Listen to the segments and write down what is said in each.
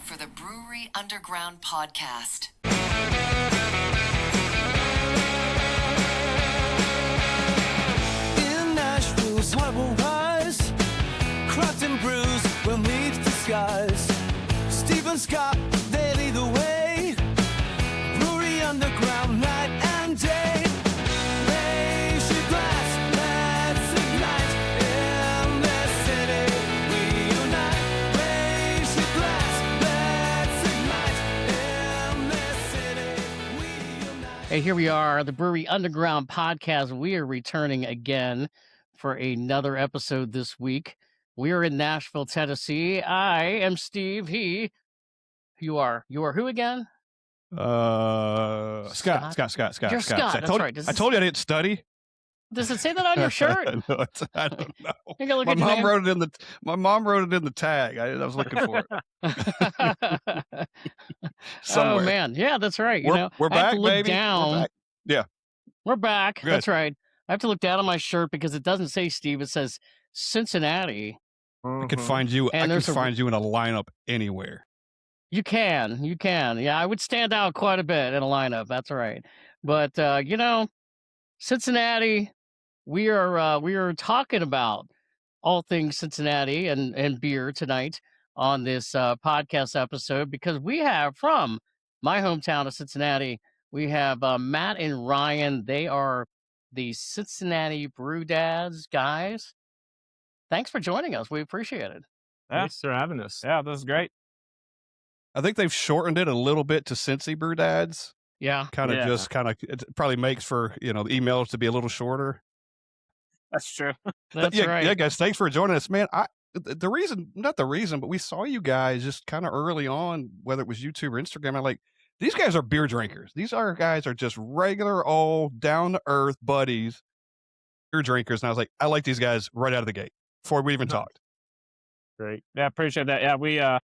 for the Brewery Underground podcast. In Nashville's heart will rise, craft and brews will meet the skies. Stephen Scott, they lead the way, Brewery Underground night and day. Raise your glass, let's ignite, in this city we unite. Raise your glass, let's ignite, in this city we unite. Hey, here we are, the Brewery Underground podcast. We are returning again for another episode this week. We are in Nashville, Tennessee. I am Steve. You are who again? Scott. You're Scott. That's right. I told you I didn't study. Does it say that on your shirt? No, I don't know. Take a look My at your mom name. wrote it in the. My mom wrote it in the tag. I was looking for it somewhere. Oh man, yeah, that's right. we're I have back, to look baby. down. We're back. Yeah, We're back. Good. That's right. I have to look down on my shirt because it doesn't say Steve. It says Cincinnati. I can find you. And I can there's a- find you in a lineup anywhere. You can. Yeah, I would stand out quite a bit in a lineup. That's right. But Cincinnati, we are talking about all things Cincinnati and beer tonight on this podcast episode because we have from my hometown of Cincinnati, we have Matt and Ryan. They are the Cincinnati Brew Dads guys. Thanks for joining us. We appreciate it. Thanks for having us. Yeah, this is great. I think they've shortened it a little bit to Cincy Brew Dads. Yeah. It probably makes for the emails to be a little shorter. That's true. That's yeah, right. Yeah, guys, thanks for joining us, man. Not the reason, but we saw you guys just kind of early on, whether it was YouTube or Instagram. I'm like, these guys are beer drinkers. These guys are just regular old down to earth buddies, beer drinkers. And I was like, I like these guys right out of the gate before we even talked. Great. Yeah, appreciate that. Yeah,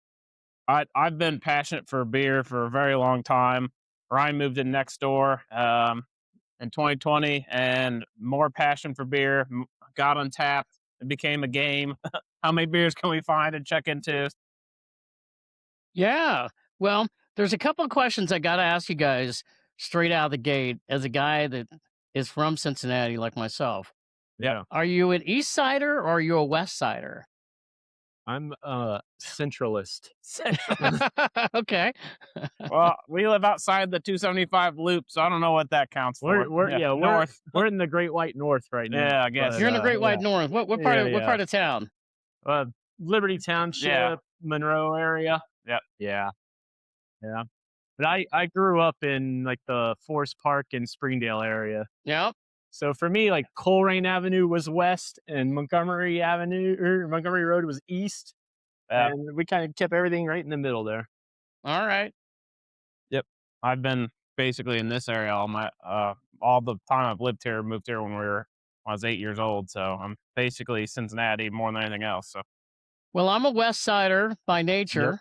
I've been passionate for beer for a very long time. Ryan moved in next door in 2020 and more passion for beer. Got Untapped. It became a game. How many beers can we find and check into? Yeah. Well, there's a couple of questions I got to ask you guys straight out of the gate as a guy that is from Cincinnati like myself. Yeah. Are you an East Sider or are you a West Sider? I'm a centralist. Okay. Well, we live outside the 275 loop, so I don't know what that counts for. We're north. We're in the Great White North right now. Yeah, I guess. but, You're in the Great White yeah. North. What part Yeah. of town? Liberty Township, Yeah. Monroe area. Yep. Yeah. But I grew up in like the Forest Park and Springdale area. Yeah. So for me, like Coleraine Avenue was west and Montgomery Road was east. Yeah. And we kind of kept everything right in the middle there. All right. I've been basically in this area all the time I've lived here. Moved here when I was 8 years old, so I'm basically Cincinnati more than anything else. So Well, I'm a West Sider by nature.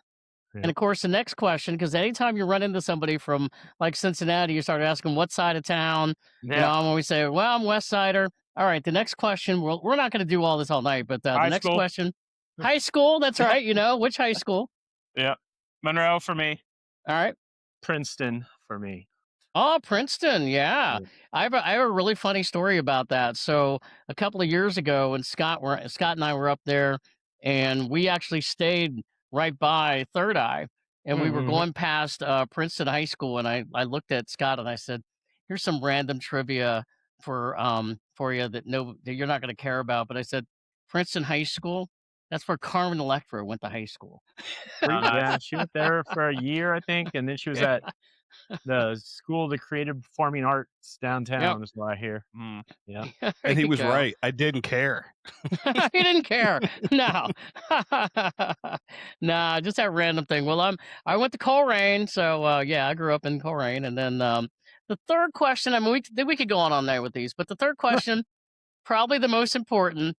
Yep. And of course, the next question, because anytime you run into somebody from like Cincinnati, you start asking what side of town. And when we say, well, I'm West Sider. All right, the next question, we're not going to do all this all night, but the High next school. question, high school, that's right. Which high school? Monroe for me. All right. Princeton for me. Oh, Princeton. Yeah. Yeah. I have a really funny story about that. So a couple of years ago when Scott and I were up there and we actually stayed right by Third Eye and we were Mhm. going past Princeton High School and I looked at Scott and I said, here's some random trivia for you that you're not going to care about. But I said, Princeton High School, that's where Carmen Electra went to high school. Yeah, she went there for a year, I think, and then she was at the School of the Creative Performing Arts downtown. Is what I hear. Yeah, There And he you was go. right. I didn't care. He didn't care. No. Nah, just that random thing. Well, I went to Coleraine, so I grew up in Coleraine. And then the third question, I mean, we could go on all night with these, but the third question, probably the most important,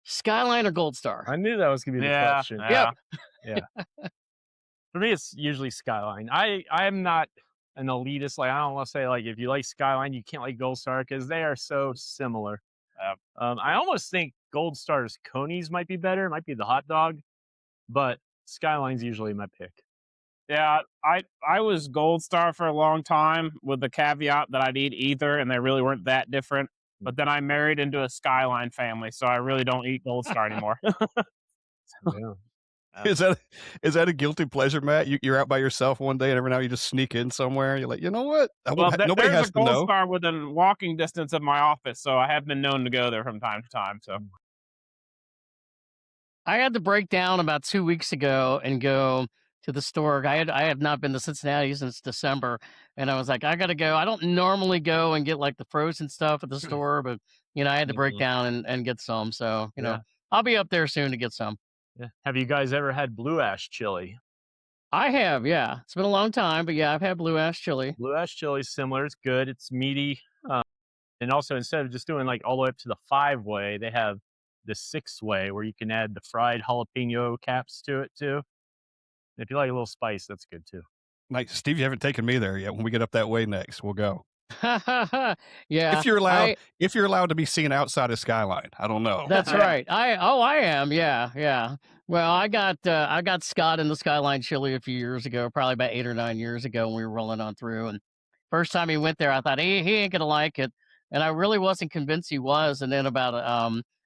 Skyline or Gold Star? I knew that was gonna be the Yeah. question. Yeah. For me, it's usually Skyline. I'm not an elitist. Like I don't want to say like if you like Skyline, you can't like Gold Star because they are so similar. I almost think Gold Star's Conies might be better. It might be the hot dog, but Skyline's usually my pick. Yeah, I was Gold Star for a long time with the caveat that I'd eat either, and they really weren't that different. But then I married into a Skyline family, so I really don't eat Gold Star anymore. Yeah. Is that a guilty pleasure, Matt? You're out by yourself one day, and every now you just sneak in somewhere. You're like, you know what? Well, Nobody there's has a to Gold know. Star within walking distance of my office, so I have been known to go there from time to time. So I had to break down about 2 weeks ago and go to the store. I have not been to Cincinnati since December, and I was like, I gotta go. I don't normally go and get like the frozen stuff at the store, but I had to break down and get some. So Yeah. I'll be up there soon to get some. Yeah. Have you guys ever had blue ash chili? I have, yeah. It's been a long time, but yeah, I've had blue ash chili. Blue ash chili is similar. It's good. It's meaty. And also, instead of just doing like all the way up to the 5-way, they have the 6-way where you can add the fried jalapeno caps to it too. If you like a little spice, that's good too. Like, Steve, you haven't taken me there yet. When we get up that way next, we'll go. Yeah, If you're allowed to be seen outside of Skyline. I don't know. that's right. I am. Yeah. Well, I got Scott in the Skyline Chili a few years ago, probably about 8 or 9 years ago when we were rolling on through. And first time he went there, I thought he ain't gonna like it, and I really wasn't convinced he was. And then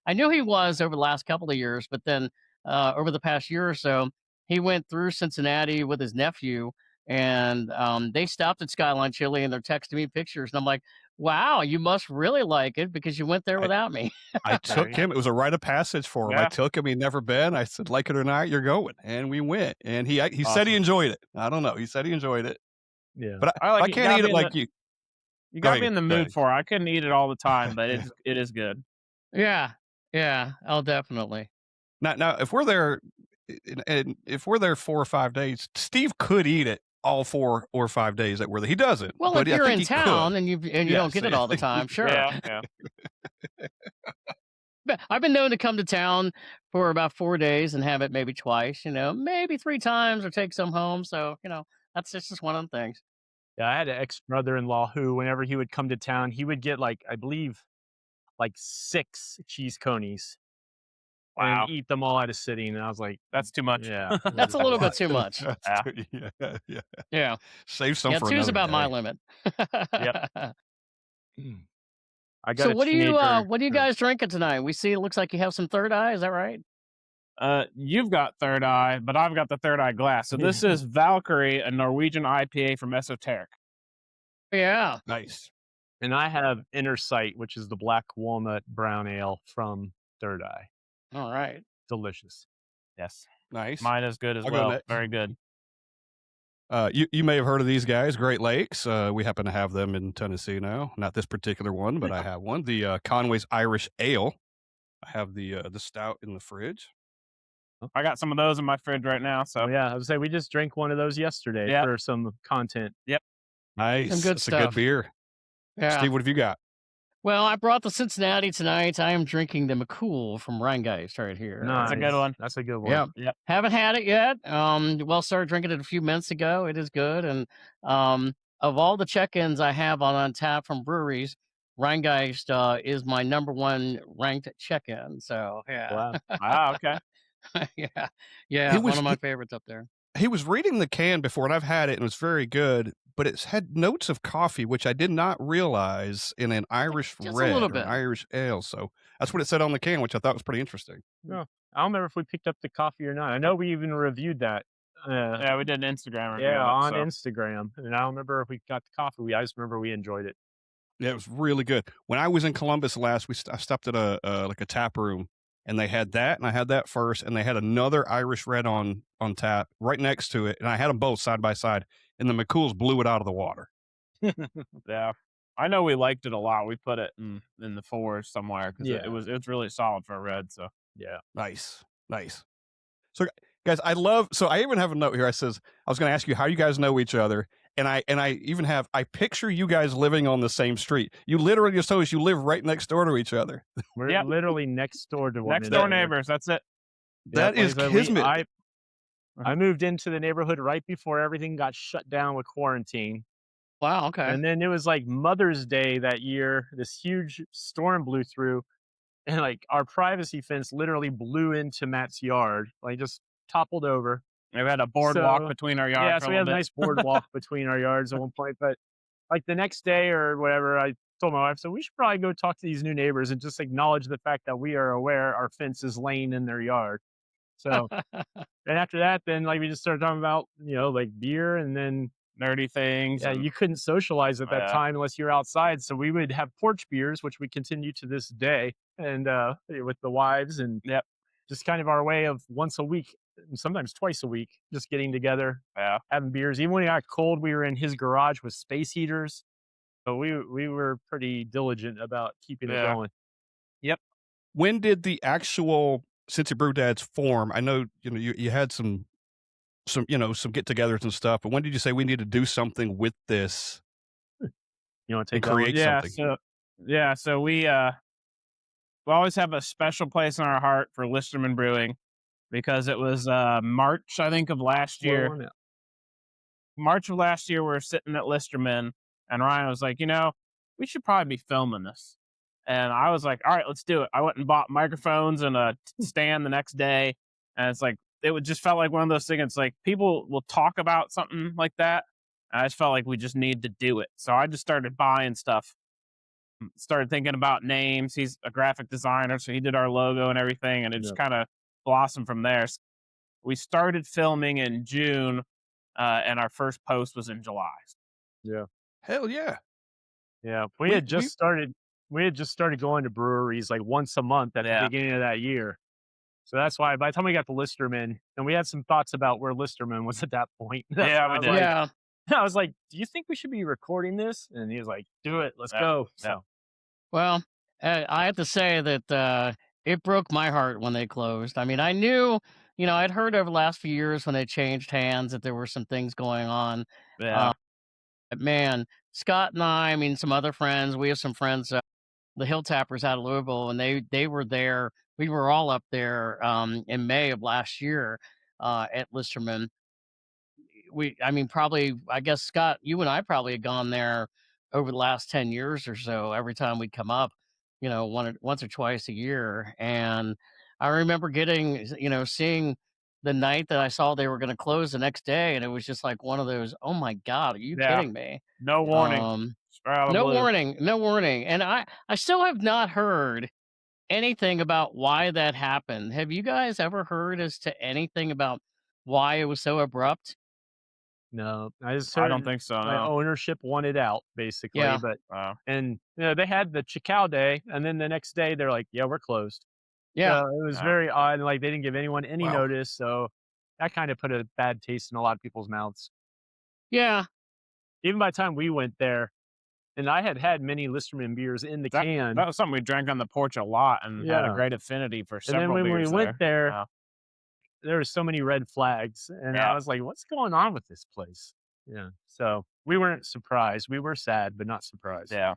I knew he was over the last couple of years, but then over the past year or so, he went through Cincinnati with his nephew, and they stopped at Skyline Chili, and they're texting me pictures, and I'm like, wow, you must really like it because you went there without me. I took him. It was a rite of passage for him. Yeah. I took him. He'd never been. I said, like it or not, you're going. And we went. And he said he enjoyed it. I don't know. He said he enjoyed it. Yeah. But I like I it. You can't gotta eat be it in like the- you. you Go got to be ahead, in the go mood ahead. for it. I couldn't eat it all the time, but it is good. Yeah. Oh, definitely. Now, if we're there, and if we're there 4 or 5 days, Steve could eat it all 4 or 5 days that we're there. He doesn't. Well, but if I you're think in he town could. and you Yes, don't get it all the time, sure. Yeah. But I've been known to come to town for about 4 days and have it maybe twice, maybe 3 times or take some home. So, that's just one of the things. Yeah, I had an ex-brother-in-law who, whenever he would come to town, he would get I believe, 6 cheese conies. Wow. And eat them all at a sitting. And I was like, That's too much. yeah. That's a little bit too much. Yeah. Yeah. Save some Yeah, for 2's another about my day. limit. I got So a what are you teenager. guys drinking tonight? We see it looks like you have some Third Eye, is that right? You've got Third Eye, but I've got the Third Eye glass. So this is Valkyrie, a Norwegian IPA from Esoteric. Yeah. Nice. And I have Inner Sight, which is the black walnut brown ale from Third Eye. All right. Delicious. Yes, Nice. mine is good as I'll go well. next. Very good. You may have heard of these guys, Great Lakes. We happen to have them in Tennessee now. Not this particular one, but I have one. The Conway's Irish Ale. I have the stout in the fridge. I got some of those in my fridge right now. So Oh yeah, I would say we just drank one of those yesterday Yeah. for some content. Nice. Some good It's a stuff. good beer. Yeah. Steve, what have you got? Well, I brought the Cincinnati tonight. I am drinking the McCool from Rheingeist right here. That's a good one. That's a good one. Yeah. Yep. Haven't had it yet. Started drinking it a few minutes ago. It is good. And of all the check-ins I have on tap from breweries, Rheingeist is my number one ranked check-in. So yeah. Wow. Wow. Okay. Yeah. He One was- of my favorites up there. He was reading the can before, and I've had it, and it was very good. But it's had notes of coffee, which I did not realize in an Irish Just a red little or bit. an Irish ale. So that's what it said on the can, which I thought was pretty interesting. I don't remember if we picked up the coffee or not. I know we even reviewed that. Yeah, we did an Instagram review. Yeah, of on it, so. Instagram. And I don't remember if we got the coffee. I just remember we enjoyed it. Yeah, it was really good. When I was in Columbus last, I stopped at a tap room, and they had that, and I had that first, and they had another Irish red on tap right next to it, and I had them both side by side, and the McCools blew it out of the water. Yeah, I know we liked it a lot. We put it in the 4s somewhere because Yeah. it was really solid for a red. So Yeah. Nice. So, guys, I even have a note here. I was going to ask you how you guys know each other, and I even have, I picture you guys living on the same street. You literally just told us you live right next door to each other. We're Yep. literally next door to one next door another. neighbors. That's it. That is like I said, kismet. I moved into the neighborhood right before everything got shut down with quarantine. Wow. Okay. And then it was like Mother's Day that year. This huge storm blew through, and our privacy fence literally blew into Matt's yard, just toppled over. We had a boardwalk So, between our yards yeah, for so a we little had a bit. nice boardwalk between our yards at one point. But like the next day or whatever, I told my wife, so we should probably go talk to these new neighbors and just acknowledge the fact that we are aware our fence is laying in their yard. So, and after that, then like we just started talking about, like beer, and then Nerdy things. yeah, And, you couldn't socialize at that Yeah. time unless you're outside. So we would have porch beers, which we continue to this day, and with the wives, and Yep. just kind of our way of once a week, and sometimes twice a week, just getting together, Yeah. having beers. Even when it got cold, we were in his garage with space heaters. So we were pretty diligent about keeping it Yeah. going. When did the actual Cincy Brew Dads form? I know, you had some some get-togethers and stuff, but when did you say we need to do something with this You want to and take that one? create Yeah. something? So we always have a special place in our heart for Listerman Brewing because it was March, I think, of last Pour year. one out. March of last year, we were sitting at Listerman, and Ryan was like, we should probably be filming this. And I was like, all right, let's do it. I went and bought microphones and a stand the next day. And it's like, just felt like one of those things. It's like people will talk about something like that. And I just felt like we just need to do it. So I just started buying stuff, started thinking about names. He's a graphic designer, so he did our logo and everything. And it just kind of blossomed from there. So we started filming in June, and our first post was in July. Yeah. Hell yeah. Yeah. We- We had just started going to breweries like once a month at the Yeah. beginning of that year. So that's why by the time we got to Listerman, and we had some thoughts about where Listerman was at that point. That's Yeah, why we I was did. like- Yeah. I was like, do you think we should be recording this? And he was like, do it. Let's Yeah. go. Yeah. So Well, I have to say that it broke my heart when they closed. I mean, I knew, I'd heard over the last few years when they changed hands that there were some things going on. Yeah. But man, Scott and I mean, some other friends, we have some friends, the Hill Tappers out of Louisville, and they were there. We were all up there in May of last year at Listerman. I mean, probably, I guess, Scott, you and I probably had gone there over the last 10 years or so, every time we'd come up, once or twice a year. And I remember seeing the night that I saw they were going to close the next day. And it was just like one of those, oh my God, are you Yeah. kidding me? No warning. Straight out of the No blue. warning, no warning. And I still have not heard anything about why that happened. Have you guys ever heard as to anything about why it was so abrupt? no, I just I heard don't think so. my No. ownership wanted out basically. Yeah. But Wow. and they had the Chicao day, and then the next day they're like, yeah, we're closed. Yeah. So it was Yeah. very odd. Like they didn't give anyone any Wow. notice. So that kind of put a bad taste in a lot of people's mouths. Yeah. Even by the time we went there, and I had many Listerman beers in the can. That was something we drank on the porch a lot and had a Yeah. great affinity for And several then when we beers went there, Yeah. there were so many red flags, and Yeah. I was like, "What's going on with this place?" Yeah. So we weren't surprised. We were sad, but not surprised. Yeah.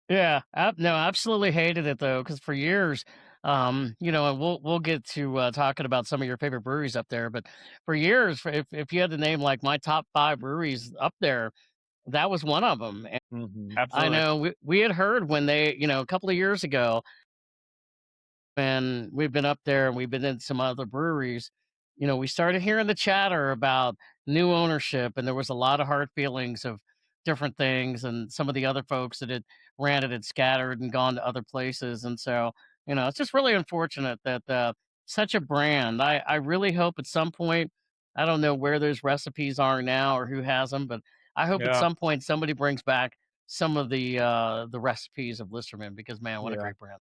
Yeah, no, absolutely hated it though, because for years, and we'll get to talking about some of your favorite breweries up there, but for years, if you had to name like my top 5 breweries up there, that was one of them. And Mhm. I Absolutely. know we had heard when they, a couple of years ago, and we've been up there and we've been in some other breweries, we started hearing the chatter about new ownership, and there was a lot of hard feelings of different things, and some of the other folks that had ran it had scattered and gone to other places. And so, it's just really unfortunate that such a brand, I really hope at some point, I don't know where those recipes are now or who has them, but I hope at Yeah. some point somebody brings back some of the recipes of Listerman, because man, what a Yeah. great brand.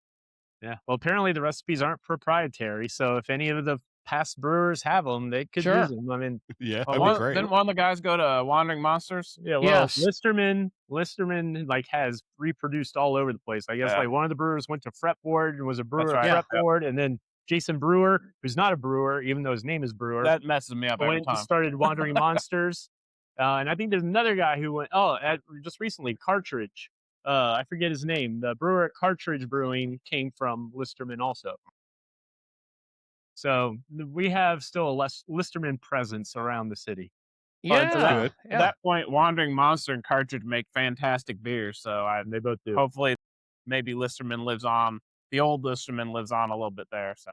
Yeah. Well, apparently the recipes aren't proprietary, so if any of the past brewers have them, they could Sure. use them. I mean, Yeah, Well, that'd be great. Didn't one of the guys go to Wandering Monsters? yeah. Well, Yes. Listerman like has reproduced all over the place. I guess Yeah. like one of the brewers went to Fretboard and was a brewer right. at Yeah. Fretboard, and then Jason Brewer, who's not a brewer, even though his name is Brewer, That messes me up every went and time. started Wandering Monsters. And I think there's another guy who went, just recently, Cartridge. I forget his name. The brewer at Cartridge Brewing came from Listerman also. So we have still a Listerman presence around the city. Yeah. good. At that point, Wandering Monster and Cartridge make fantastic beers. So They both do. hopefully maybe Listerman lives on. The old Listerman lives on a little bit there. So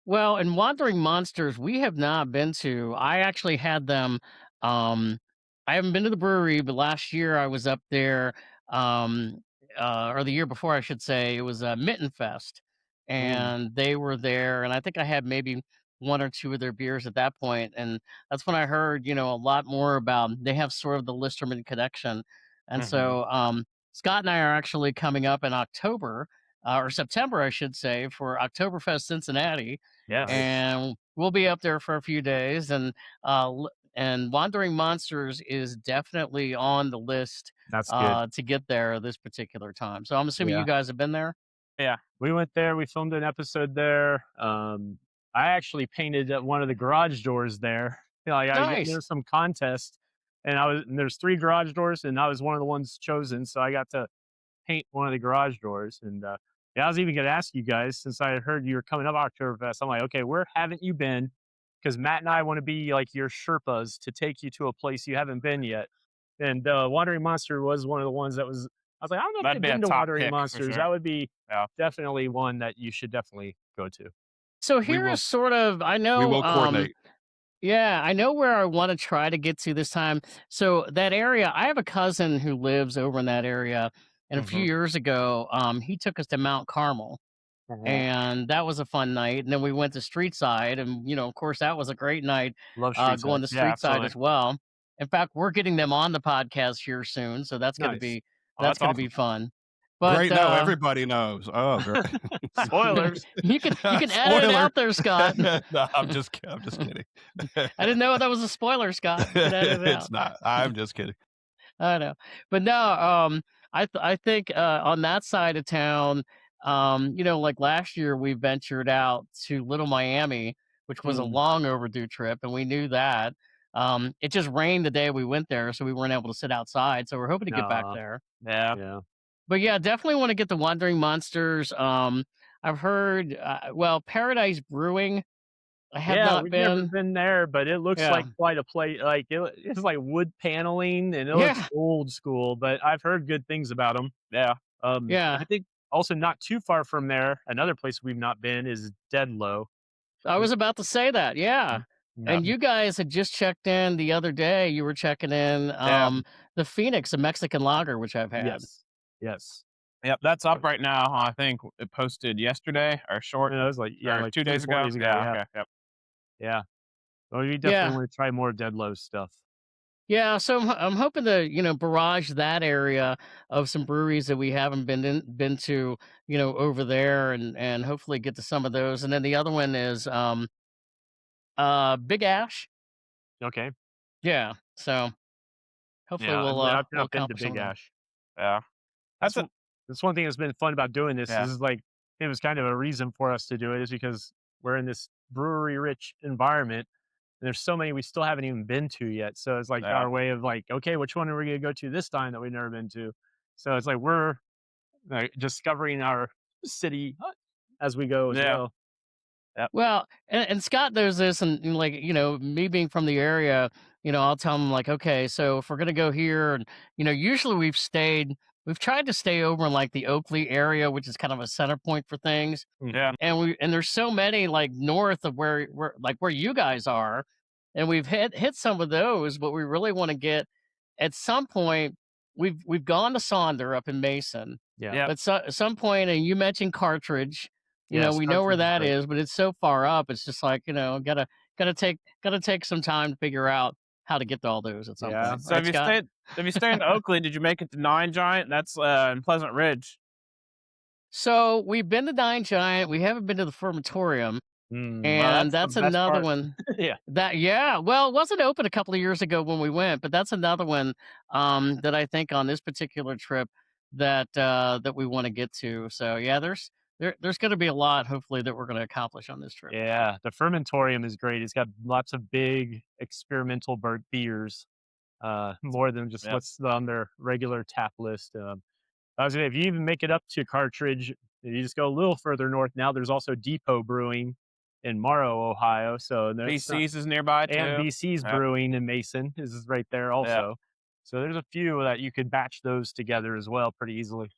Well, and Wandering Monsters, we have not been to. I actually had them. Um, I haven't been to the brewery, but last year I was up there, um, or the year before, I should say. It was Mitten Fest, Mm. and they were there, and I think I had maybe one or two of their beers at that point, and that's when I heard, a lot more about. They have sort of the Listerman connection, and Hmm. so Scott and I are actually coming up in October. Or September, I should say, for Oktoberfest Cincinnati, Yes. Nice. and we'll be up there for a few days. And Wandering Monsters is definitely on the list That's good. to get there this particular time. So I'm assuming Yeah. you guys have been there. Yeah. We went there. We filmed an episode there. I actually painted one of the garage doors there. Nice. There's some contest, and there's 3 garage doors, and I was one of the ones chosen. So I got to paint one of the garage doors. And yeah, I was even going to ask you guys, since I heard you were coming up Oktoberfest. I'm like, okay, where haven't you been? Because Matt and I want to be like your Sherpas to take you to a place you haven't been yet. And Wandering Monster was one of the ones that was. I was like, I don't know if That'd I've be a been to top Wandering pick for Monsters. sure. That would be Yeah. definitely one that you should definitely go to. So We here will is sort of I we know will coordinate. yeah, I know where I want to try to get to this time. So that area, I have a cousin who lives over in that area, and a few Hmm. years ago, he took us to Mount Carmel, Hmm. and that was a fun night. And then we went to Streetside, and of course, that was a great night. Love Street Going Side. to Yeah, Streetside absolutely. as well. In fact, we're getting them on the podcast here soon, so Nice. Oh, that's be awesome. fun. But Great. No, everybody knows. Oh, great. Spoilers. you can edit it Spoiler. out there, Scott. No, I'm just kidding. I didn't know that was a spoiler, Scott. You can edit it It's out. not. I'm just kidding. I know. But no, I think on that side of town, like last year we ventured out to Little Miami, which was a Mm. long overdue trip, and we knew that. It just rained the day we went there, so we weren't able to sit outside. So we're hoping to get back Uh, there. Yeah. yeah. But yeah, definitely want to get the Wandering Monsters. I've heard, well, Paradise Brewing. I have Yeah, not we've never been. been there, but it looks Yeah, like quite a place. Like it's like wood paneling, and it looks yeah, old school. But I've heard good things about them. Yeah. I yeah. think also not too far from there, another place we've not been is Deadlow. I was about to say that, yeah. Yeah. And you guys had just checked in the other day, you were checking in, Yeah. the Phoenix, a Mexican lager, which I've had. Yes, yes. Yep. That's up right now. I think it posted yesterday or short It was like or like 2 days 3 or 4 ago. days ago. Yeah. Yeah, Okay. Yep. yeah. Well, we definitely Yeah, want to try more Deadlow stuff. yeah, so I'm hoping to, barrage that area of some breweries that we haven't been to, over there and hopefully get to some of those, and then the other one is, Big Ash. Okay. Yeah, so hopefully Yeah. I've we'll not been to accomplish some Big of that. Ash. Yeah. That's That's a what that's one thing that's been fun about doing this. yeah. Is like it was kind of a reason for us to do it is because we're in this brewery rich environment. And there's so many we still haven't even been to yet. So it's like Yeah. our way of like, okay, which one are we gonna go to this time that we've never been to? So it's like we're like discovering our city as we go as Yeah. well. Yep. Well, and Scott knows this, and like me being from the area, I'll tell him like, okay, so if we're gonna go here, and usually we've tried to stay over in like the Oakley area, which is kind of a center point for things, Yeah. and there's so many like north of where you guys are, and we've hit some of those, but we really want to get at some point. We've gone to Sonder up in Mason, Yeah. Yep. but at some point, and you mentioned Cartridge. Yes, We know where Cartridge is that great. is, but it's so far up. It's just like gotta take some time to figure out how to get to all those at some Yeah. point, So right, Scott? if you stay in Oakley, did you make it to Nine Giant? That's in Pleasant Ridge. So we've been to Nine Giant. We haven't been to the Fermatorium, Well, and that's the that's best another part. one. Yeah. Yeah. Well, it wasn't open a couple of years ago when we went, but that's another one that I think on this particular trip that we want to get to. So yeah, there's going to be a lot hopefully that we're going to accomplish on this trip. Yeah. The fermentorium is great. It's got lots of big experimental beers, more than just Yep. what's on their regular tap list. I was gonna, if you even make it up to Cartridge, if you just go a little further north. Now there's also Depot Brewing in Morrow, Ohio. So there's BC's is nearby and too. BC's Yep. Brewing in Mason is right there also. So there's a few that you could batch those together as well pretty easily.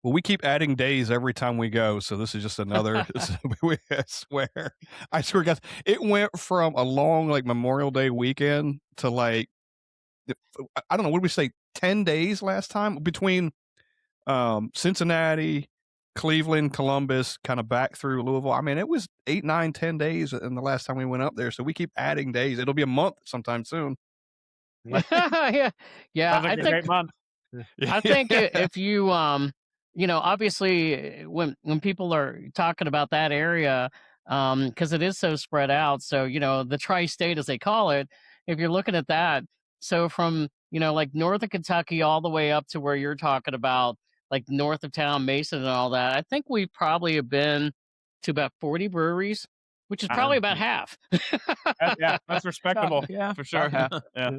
Well, we keep adding days every time we go, so this is just another. I swear, guys, it went from a long like Memorial Day weekend to like I don't know, what did we say, 10 days last time between Cincinnati, Cleveland, Columbus, kind of back through Louisville. I mean, it was 8, 9, 10 days in the last time we went up there. So we keep adding days. It'll be a month sometime soon. Yeah, yeah. Sounds like a great month. I think Yeah. if you obviously when people are talking about that area, because it is so spread out, so the tri-state as they call it, if you're looking at that, so from like north of Kentucky all the way up to where you're talking about, like north of town, Mason and all that, I think we probably have been to about 40 breweries, which is probably about half. That's respectable. Yeah, for sure. yeah. Yeah.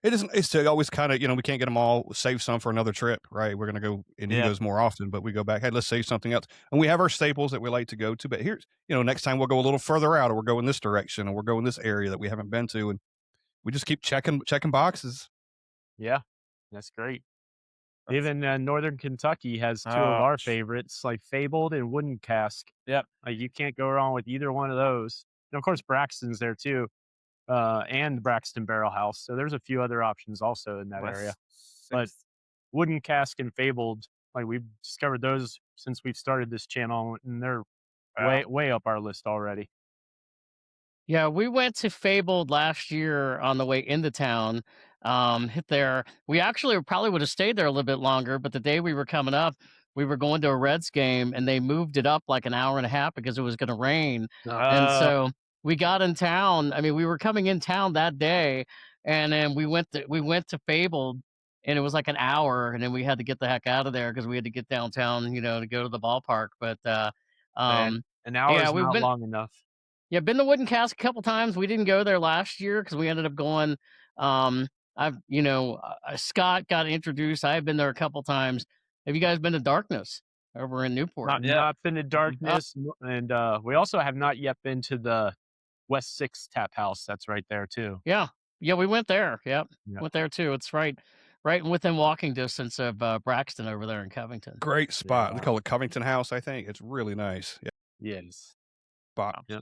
It's to always kind of, we can't get them all, save some for another trip, right? We're going to go, and he Yeah. goes more often, but we go back, hey, let's save something else. And we have our staples that we like to go to, but here's, next time we'll go a little further out, or we're going this direction, or we're going this area that we haven't been to. And we just keep checking boxes. Yeah, that's great. Even Northern Kentucky has two of our favorites, like Fabled and Wooden Cask. Yep. Like you can't go wrong with either one of those. And of course, Braxton's there too, and Braxton Barrel House. So there's a few other options also in that area. But Wooden Cask and Fabled, like we've discovered those since we've started this channel, and they're way up our list already. Yeah, we went to Fabled last year on the way into town. Hit there. We actually probably would have stayed there a little bit longer, but the day we were coming up, we were going to a Reds game, and they moved it up like an hour and a half because it was going to rain. And so we got in town. I mean, we were coming in town that day, and then we went to Fabled, and it was like an hour, and then we had to get the heck out of there because we had to get downtown, to go to the ballpark. But Man, an hour yeah, is not long enough. yeah, been to Wooden Cask a couple times. We didn't go there last year because we ended up going. Scott got introduced. I've been there a couple times. Have you guys been to Darkness over in Newport? Not been to Darkness, and we also have not yet been to the West 6 Tap House. That's right there too. Yeah, we went there. Yep, went there too. It's right within walking distance of Braxton over there in Covington. Great spot. They call it Covington House, I think. It's really nice. Yeah. Yes. Spot. Yeah.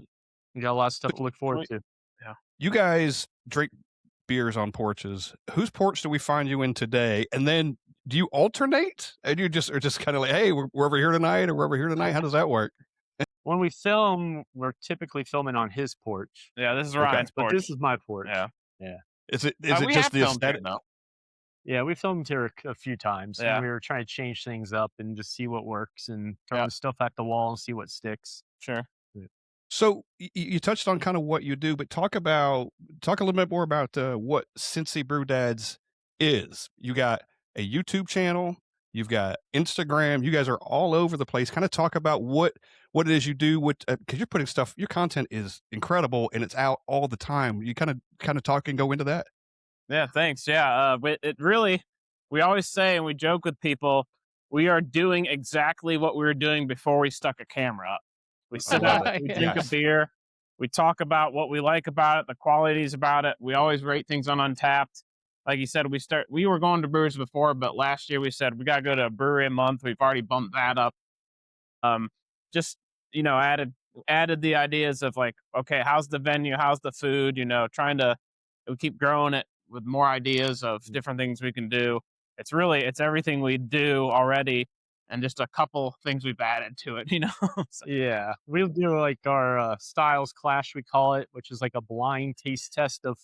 You got a lot of stuff to look forward to. Yeah. You guys drink beers on porches. Whose porch do we find you in today? And then do you alternate? And you just kind of like, hey, we're over here tonight, or we're over here tonight. How does that work? When we film, we're typically filming on his porch. Yeah, this is Ryan's porch. But this is my porch. Yeah. Is it just the aesthetic? Yeah, we filmed here a few times. Yeah. And we were trying to change things up and just see what works and throw stuff at the wall and see what sticks. Sure. So you touched on kind of what you do, but talk a little bit more about what Cincy Brew Dads is. You got a YouTube channel, you've got Instagram. You guys are all over the place. Kind of talk about what it is you do. Because you're putting stuff. Your content is incredible and it's out all the time. You kind of talk and go into that. Yeah, thanks. Yeah, it really. We always say, and we joke with people, we are doing exactly what we were doing before we stuck a camera up. We sit out, we drink a beer, we talk about what we like about it, the qualities about it. We always rate things on Untapped. Like you said, we were going to breweries before, but last year we said we got to go to a brewery a month. We've already bumped that up. Just added the ideas of like, okay, how's the venue, how's the food? We keep growing it with more ideas of different things we can do. It's everything we do already, and just a couple things we've added to it, So. Yeah, we'll do like our styles clash, we call it, which is like a blind taste test of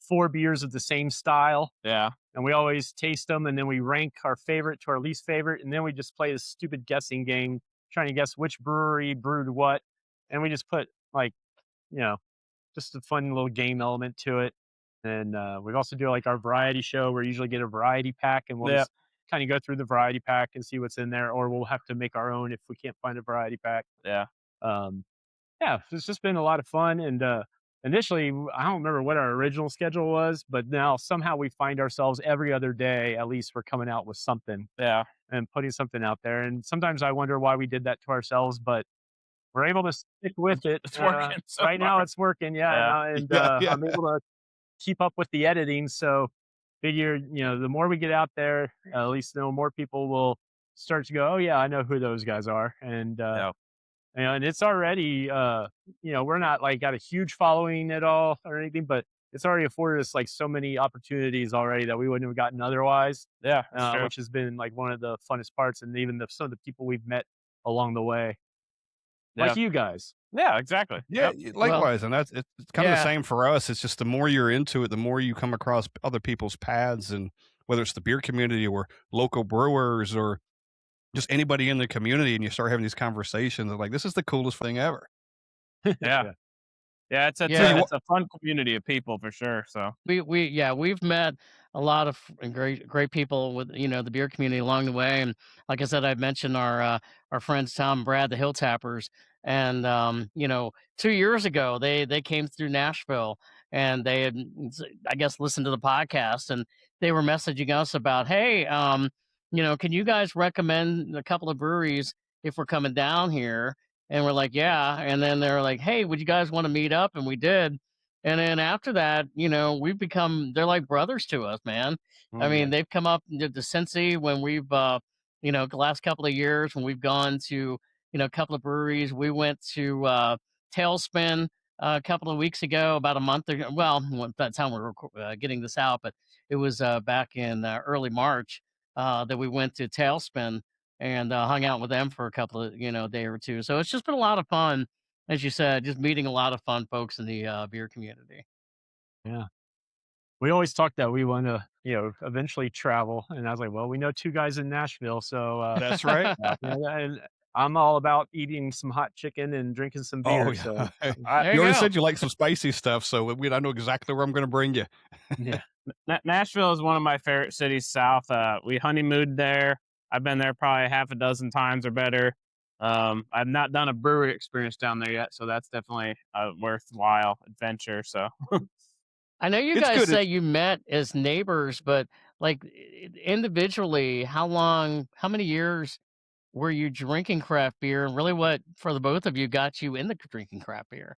4 beers of the same style. Yeah. And we always taste them, and then we rank our favorite to our least favorite, and then we just play this stupid guessing game, trying to guess which brewery brewed what. And we just put like, just a fun little game element to it. And we also do like our variety show. We usually get a variety pack, and we'll just kind of go through the variety pack and see what's in there, or we'll have to make our own if we can't find a variety pack. Yeah. It's just been a lot of fun. And initially, I don't remember what our original schedule was, but now somehow we find ourselves every other day, at least we're coming out with something. Yeah. And putting something out there. And sometimes I wonder why we did that to ourselves, but we're able to stick with it. It's working. So right now it's working. Yeah. And I'm able to keep up with the editing. So figure, the more we get out there, at least more people will start to go, oh yeah, I know who those guys are, and Yeah. and it's already we're not like got a huge following at all or anything, but it's already afforded us like so many opportunities already that we wouldn't have gotten otherwise, Yeah, that's true. which has been like one of the funnest parts, and even some of the people we've met along the way, Yeah. like you guys. Yeah, exactly. Yeah, Yep. Well, likewise, and it's kind of the yeah. same for us. It's just the more you're into it, the more you come across other people's paths, and whether it's the beer community or local brewers or just anybody in the community, and you start having these conversations of like, this is the coolest thing ever. Yeah. Yeah. Yeah, it's Yeah. it's a fun community of people for sure. So We've met a lot of great people with the beer community along the way, and like I said, I mentioned our friends Tom and Brad, the Hill Tappers, and 2 years ago they came through Nashville, and they had I guess listened to the podcast, and they were messaging us about, hey, can you guys recommend a couple of breweries if we're coming down here? And we're like, yeah. And then they're like, hey, would you guys want to meet up? And we did. And then after that, they're like brothers to us, man. I yeah. mean, they've come up to Cincy when we've, the last couple of years when we've gone to, a couple of breweries. We went to Tailspin a couple of weeks ago, about a month ago. Well, by the time we're getting this out, but it was back in early March that we went to Tailspin and hung out with them for a couple of, day or two. So it's just been a lot of fun, as you said, just meeting a lot of fun folks in the beer community. Yeah. We always talked that we want to, eventually travel. And I was like, well, we know two guys in Nashville. So, That's right. and I'm all about eating some hot chicken and drinking some Oh beer. So, yeah, I, There you you already go. said you like some spicy stuff, so I know exactly where I'm going to bring you. yeah. Nashville is one of my favorite cities south. We honeymooned there. I've been there probably half a dozen times or better. I've not done a brewery experience down there yet, so that's definitely a worthwhile adventure. So I know you It's guys good. say you met as neighbors, but like individually, how many years were you drinking craft beer? And really, what for the both of you got you into drinking craft beer?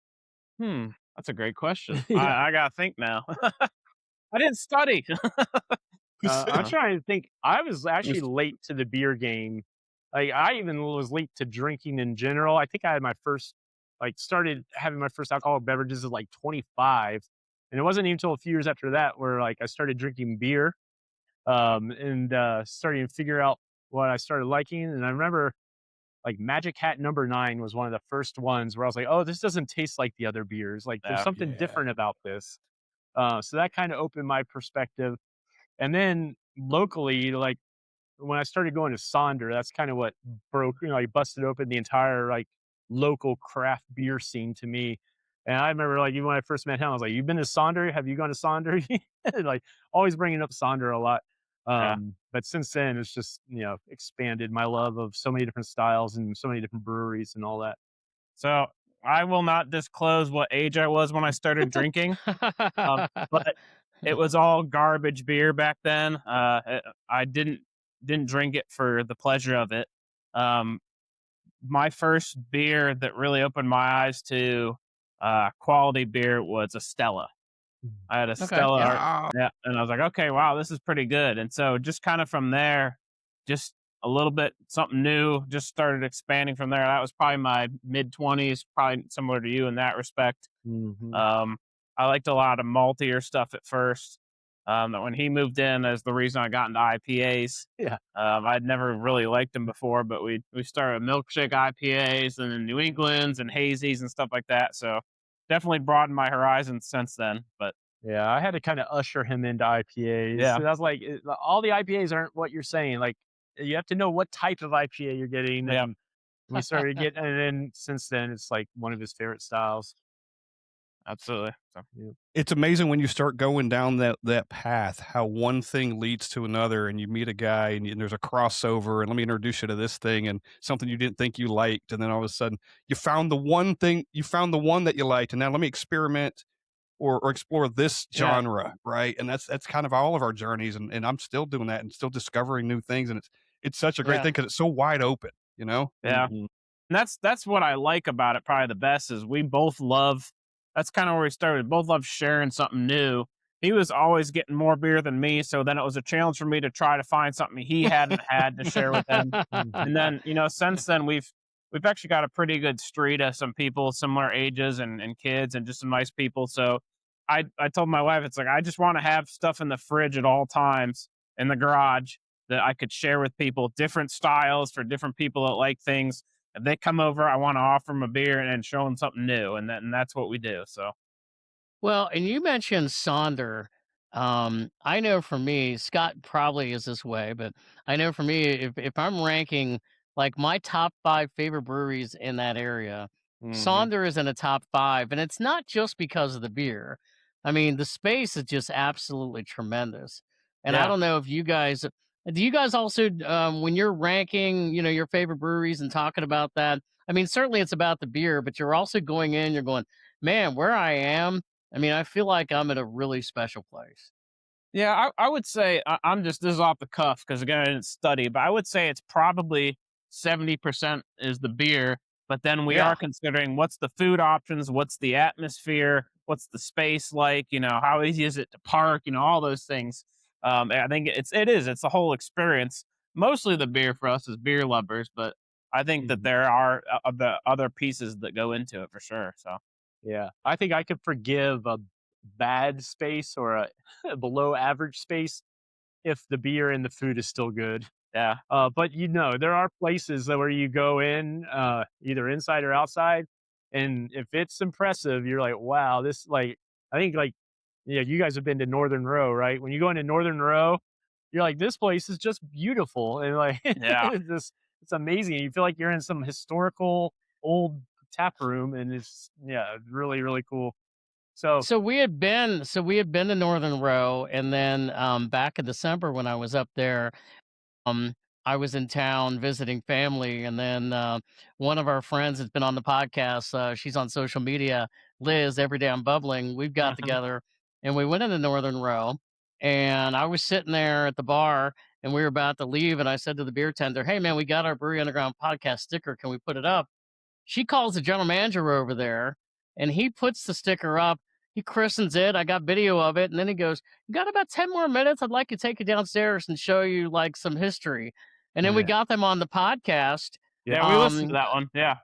that's a great question. Yeah. I gotta think now. I didn't study. I'm Uh, trying to think. I was actually It's- late to the beer game. Like I even was late to drinking in general. I think I had my first, like, started having my first alcoholic beverages at like 25, and it wasn't even until a few years after that where like I started drinking beer, and starting to figure out what I started liking. And I remember like Magic Hat Number 9 was one of the first ones where I was like, oh, this doesn't taste like the other beers. Like there's yeah, something yeah. different about this. So that kind of opened my perspective. And then locally, like when I started going to Sonder, that's kind of what broke, like busted open the entire like local craft beer scene to me. And I remember like even when I first met him, I was like, "You've been to Sonder? Have you gone to Sonder?" Like always bringing up Sonder a lot. yeah. But since then, it's just expanded my love of so many different styles and so many different breweries and all that. So I will not disclose what age I was when I started drinking. But it was all garbage beer back then. I didn't drink it for the pleasure of it. Um, my first beer that really opened my eyes to quality beer was a Stella. I had a Okay, Stella, yeah. Wow. yeah, and I was like, okay, wow, this is pretty good. And so just kind of from there, just a little bit something new, just started expanding from there. That was probably my mid 20s, probably similar to you in that respect. Hmm. Um, I liked a lot of maltier stuff at first. That when he moved in, is the reason I got into IPAs. Yeah. I'd never really liked them before, but we started milkshake IPAs and then New Englands and hazies and stuff like that. So definitely broadened my horizons since then. But Yeah, I had to kind of usher him into IPAs. yeah, And I was like, all the IPAs aren't what you're saying. Like, you have to know what type of IPA you're getting." yeah, And we started getting, and then since then, it's like one of his favorite styles. absolutely. So, Yeah. It's amazing when you start going down that path, how one thing leads to another, and you meet a guy, and there's a crossover, and let me introduce you to this thing, and something you didn't think you liked, and then all of a sudden you found the one thing, you found the one that you liked, and now let me experiment or explore this Yeah. genre, right? And that's kind of all of our journeys, and I'm still doing that and still discovering new things, and it's such a great Yeah. thing because it's so wide open, you know? yeah. Mhm. And that's what I like about it probably the best is we both love that's kind of where we started. Both love sharing something new. he was always getting more beer than me. So then it was a challenge for me to try to find something he hadn't had to share with him. And then, since then we've actually got a pretty good street of some people similar ages and kids and just some nice people. So I told my wife, it's like, I just want to have stuff in the fridge at all times in the garage that I could share with people, different styles for different people that like things. If they come over, I want to offer them a beer and show them something new. And that's what we do. So Well, and you mentioned Sonder. I know for me, Scott probably is this way, but I know for me, if I'm ranking like my top 5 favorite breweries in that area, hmm Sonder is in the top 5, and it's not just because of the beer. I mean, the space is just absolutely tremendous. And I yeah. don't know if you guys do you guys also when you're ranking, your favorite breweries and talking about that. I mean, certainly it's about the beer, but you're also going in, you're going, man, where I am. I mean, I feel like I'm at a really special place. Yeah, I would say I'm just this is off the cuff because again I didn't study, but I would say it's probably 70% is the beer, but then we Yeah. are considering what's the food options, what's the atmosphere, what's the space like, how easy is it to park, all those things. I think it's the whole experience. Mostly the beer for us as beer lovers, but I think that Mhm. there are the other pieces that go into it for sure. So Yeah, I think I could forgive a bad space or a below average space if the beer and the food is still good. yeah, But there are places that where you go in, either inside or outside, and if it's impressive, you're like, wow, this like I think like yeah, you guys have been to Northern Row, right? When you go into Northern Row, you're like, this place is just beautiful. And like yeah. it's amazing. You feel like you're in some historical old tap room and it's yeah, really, really cool. So So we had been to Northern Row, and then back in December when I was up there, um, I was in town visiting family, and then one of our friends has been on the podcast. She's on social media, Liz. Every day I'm bubbling. We've got hmm together, and we went into Northern Row, and I was sitting there at the bar, and we were about to leave, and I said to the beer tender, "Hey man, we got our Brewery Underground podcast sticker. Can we put it up?" She calls the general manager over there, and he puts the sticker up. He christens it. I got video of it, and then he goes, "You got about 10 more minutes? I'd like to take you downstairs and show you like some history." And then we yeah, got them on the podcast. yeah, Yeah, we listened to Um, that one. Yeah.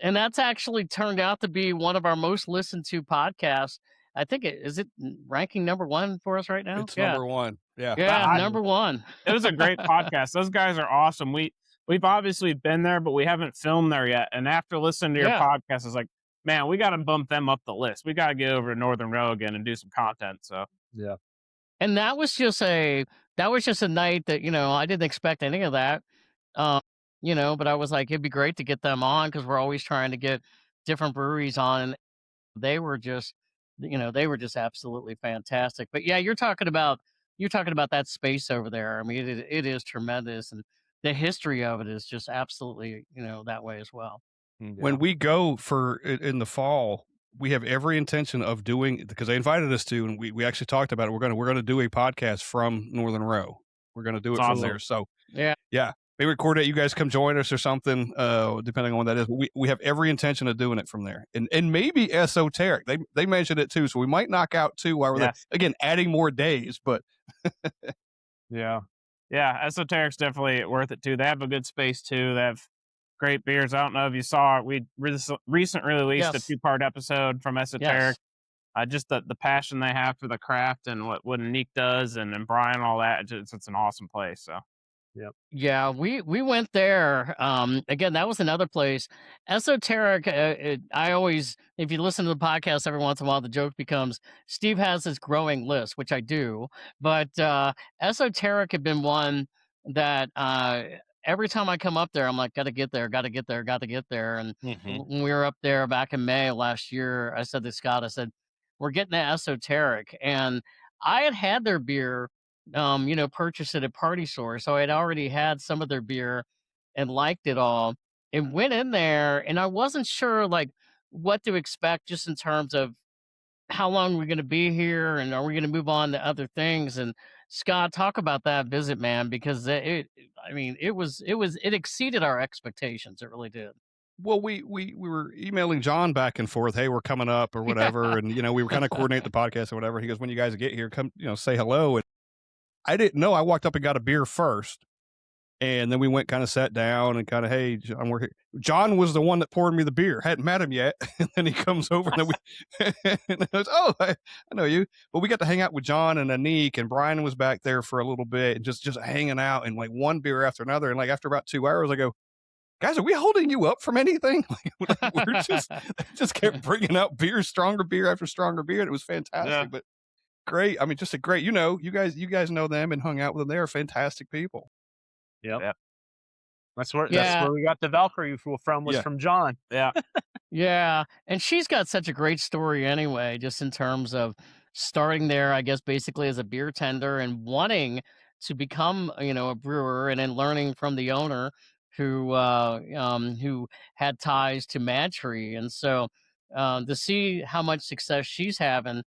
and that's actually turned out to be one of our most listened to podcasts. I think it ranking number one for us right now? It's Yeah. number one. Yeah. Yeah, That number one. It was a great podcast. Those guys are awesome. We've obviously been there, but we haven't filmed there yet. And after listening to your Yeah. podcast, it's like, man, we got to bump them up the list. We got to get over to Northern Row again and do some content. So yeah. And that was just a night that, I didn't expect any of that. Um, but I was like, it'd be great to get them on because we're always trying to get different breweries on, and they were just, they were just absolutely fantastic. But yeah, you're talking about that space over there. I mean, it is tremendous, and the history of it is just absolutely, that way as well. Yeah. When we go for in the fall, we have every intention of doing because they invited us to, and we actually talked about it. We're gonna do a podcast from Northern Row. We're gonna do it's it from awesome. there. So Yeah. yeah, maybe record it. You guys come join us or something, depending on what that is. But we have every intention of doing it from there, and maybe esoteric. They mentioned it too, so we might knock out two while we're there. Yes. Again, adding more days, but Yeah. Yeah. Esoteric's definitely worth it too. They have a good space too. They have great beers. I don't know if you saw it. We recently released a Yes. 2-part episode from Esoteric. Yes. Just the passion they have for the craft and what Nick does and Brian, all that. It's an awesome place. So, Yep. Yeah, we went there. Again, that was another place. Esoteric. I always, if you listen to the podcast every once in a while, the joke becomes Steve has this growing list, which I do. But Esoteric had been one that every time I come up there, I'm like, got to get there, got to get there, got to get there. And hmm when we were up there back in May of last year, I said to Scott, I said, we're getting to Esoteric, and I had their beer purchased at a party store. So I'd already had some of their beer and liked it all and went in there, and I wasn't sure like what to expect just in terms of how long we're going to be here and are we going to move on to other things. And Scott, talk about that visit, man, because I mean, it exceeded our expectations. It really did. Well, we were emailing John back and forth. Hey, we're coming up or whatever, and we were kind of coordinating the podcast or whatever. He goes, when you guys get here, come say hello. And I didn't know. I walked up and got a beer first, and then we went kind of sat down and kind of, hey, John, we're here. John was the one that poured me the beer. Hadn't met him yet, and then he comes over and then and I was, oh, I know you. But we got to hang out with John and Anik, and Brian was back there for a little bit, and just hanging out, and like one beer after another, and like after about 2 hours, I go, guys, are we holding you up from anything? We're just kept bringing out beer, stronger beer after stronger beer. And it was fantastic, Yeah. but great. I mean, just a great, you guys know them and hung out with them. They are fantastic people. Yep. That's Yeah. where we got the Valkyrie from, was from John. Yeah. Yeah, and she's got such a great story anyway, just in terms of starting there, I guess, basically as a beer tender and wanting to become, a brewer, and then learning from the owner who had ties to Tree. And so to see how much success she's having,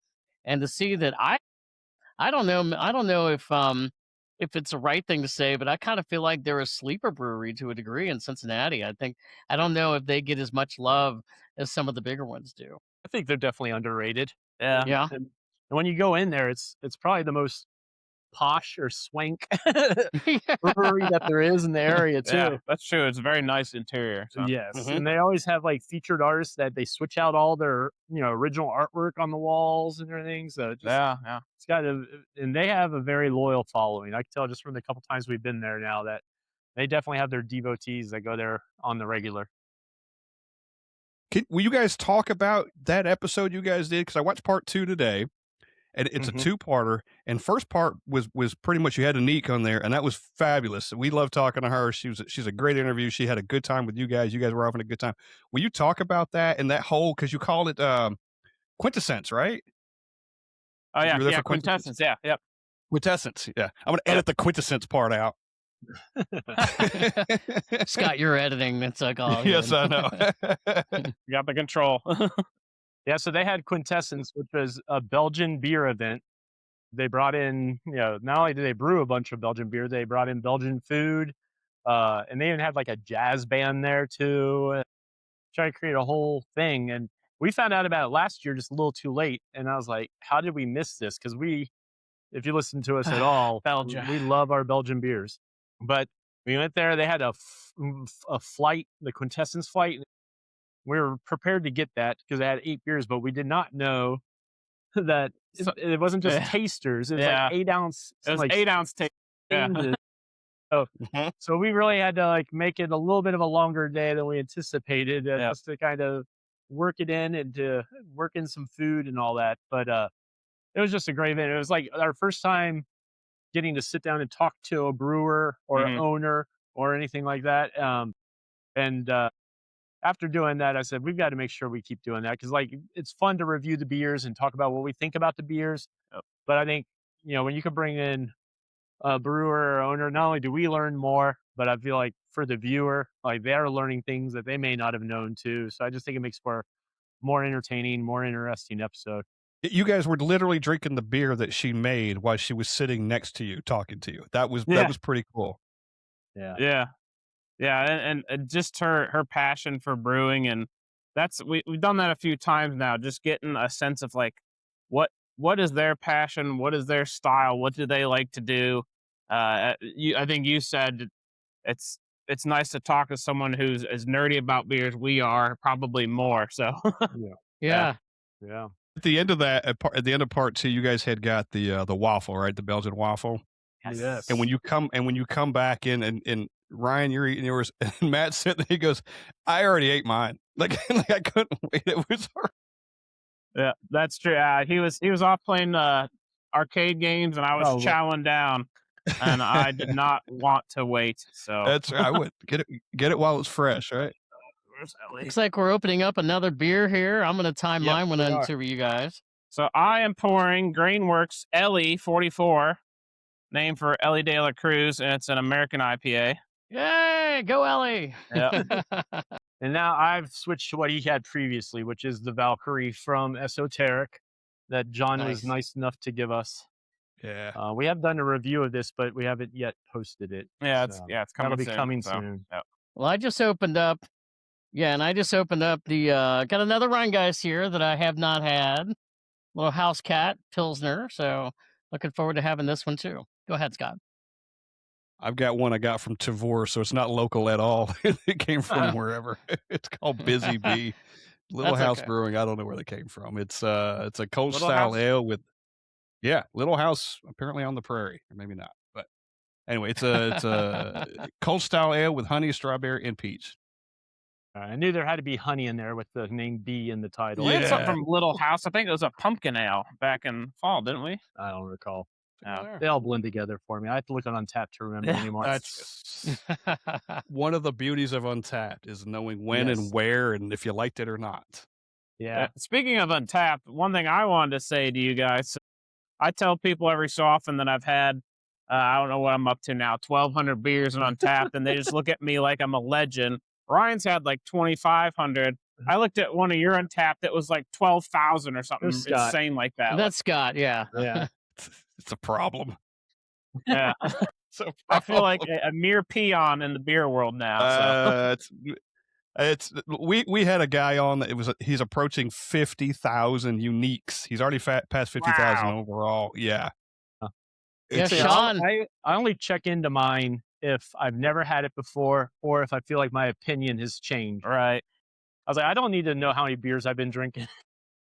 and to see that I don't know if it's the right thing to say, but I kind of feel like they're a sleeper brewery to a degree in Cincinnati. I don't know if they get as much love as some of the bigger ones do. I think they're definitely underrated. Yeah. Yeah. And when you go in there, it's probably the most posh or swank brewery that there is in the area too. Yeah, that's true. It's a very nice interior. So. Yes, Mhm. and they always have like featured artists that they switch out all their original artwork on the walls and everything. So Yeah. it's and they have a very loyal following. I can tell just from the couple times we've been there now that they definitely have their devotees that go there on the regular. Will you guys talk about that episode you guys did? Because I watched part 2 today, and it's a 2-parter. And first part was pretty much, you had Anik on there, and that was fabulous. We love talking to her. She's a great interview. She had a good time with you guys. You guys were having a good time. Will you talk about that and that whole, because you called it Quintessence, right? Oh yeah. You were there Yeah. for Quintessence. Yeah. Yep. Quintessence. Yeah, I'm gonna edit the quintessence part out. Scott, you're editing. That's like all. Yes, I know. You got the control. Yeah, so they had Quintessence, which was a Belgian beer event. They brought in, not only did they brew a bunch of Belgian beer, they brought in Belgian food, and they even had like a jazz band there too. Try to create a whole thing, and we found out about it last year, just a little too late. And I was like, how did we miss this? Because if you listen to us at all, Belgium. we love our Belgian beers. But we went there. They had a flight, the Quintessence flight. We were prepared to get that because they had 8 beers, but we did not know that it wasn't just tasters. It was like 8 ounce. It was like 8 ounce taste. Yeah. So we really had to like make it a little bit of a longer day than we anticipated, just to kind of work it in and to work in some food and all that. But it was just a great event. It was like our first time getting to sit down and talk to a brewer or an owner or anything like that. And after doing that, I said, we've got to make sure we keep doing that, because like it's fun to review the beers and talk about what we think about the beers. But I think, when you can bring in a brewer or owner, not only do we learn more, but I feel like for the viewer, like they're learning things that they may not have known too. So I just think it makes for a more entertaining, more interesting episode. You guys were literally drinking the beer that she made while she was sitting next to you, talking to you. That was pretty cool. Yeah. And just her passion for brewing, and we've done that a few times now. Just getting a sense of like what is their passion, what is their style, what do they like to do. I think you said it's nice to talk to someone who's as nerdy about beer as we are, probably more. So Yeah. At the end of that, at the end of part 2, you guys had got the waffle, right? The Belgian waffle. Yes. And when you come back in, and Ryan, you're eating yours, and Matt said that, he goes, I already ate mine. Like I couldn't wait. It was hard. Yeah, that's true. He was off playing arcade games, and I was chowing down, and I did not want to wait. So That's right. I would get it while it's fresh, right? Looks like we're opening up another beer here. I'm going to time mine when I interview you guys. So I am pouring Grainworks Ellie 44, named for Ellie De La Cruz, and it's an American IPA. Yay! Go Ellie! Yeah. And now I've switched to what he had previously, which is the Valkyrie from Esoteric that John was nice enough to give us. Yeah. We have done a review of this, but we haven't yet posted it. Yeah, it's coming. That'll be coming soon. Yep. Well, I just opened up Yeah, and I just opened up the got another Rheingeist here that I have not had. Little house cat Pilsner. So looking forward to having this one too. Go ahead, Scott. I've got one I got from Tavor, so it's not local at all. It came from wherever. It's called Busy Bee. Little That's House okay. Brewing. I don't know where they came from. It's a Kolsch Little style House? ale with Little House apparently on the prairie, or maybe not. But anyway, it's a Kolsch style ale with honey, strawberry, and peach. I knew there had to be honey in there with the name B in the title. We had something Yeah. from Little House. I think it was a pumpkin ale back in fall, didn't we? I don't recall. Yeah. They all blend together for me. I have to look on Untapped to remember Yeah, anymore. That's one of the beauties of Untapped is knowing when Yes. and where and if you liked it or not. Yeah. Speaking of Untapped, one thing I wanted to say to you guys, I tell people every so often that I've had, I don't know what I'm up to now, 1,200 beers and Untapped, and they just look at me like I'm a legend. Ryan's had like 2,500. I looked at one of your Untapped, it was like 12,000 or something There's Scott. insane like that. That's Scott. Yeah. Yeah. It's a problem. Yeah. It's a I feel like problem. a mere peon in the beer world now. So. It's we had a guy on that he's approaching 50,000 uniques. He's already past 50,000 Wow. overall. Yeah. Yeah, See, Sean. I only check into mine if I've never had it before or if I feel like my opinion has changed. Right. I was like, I don't need to know how many beers I've been drinking.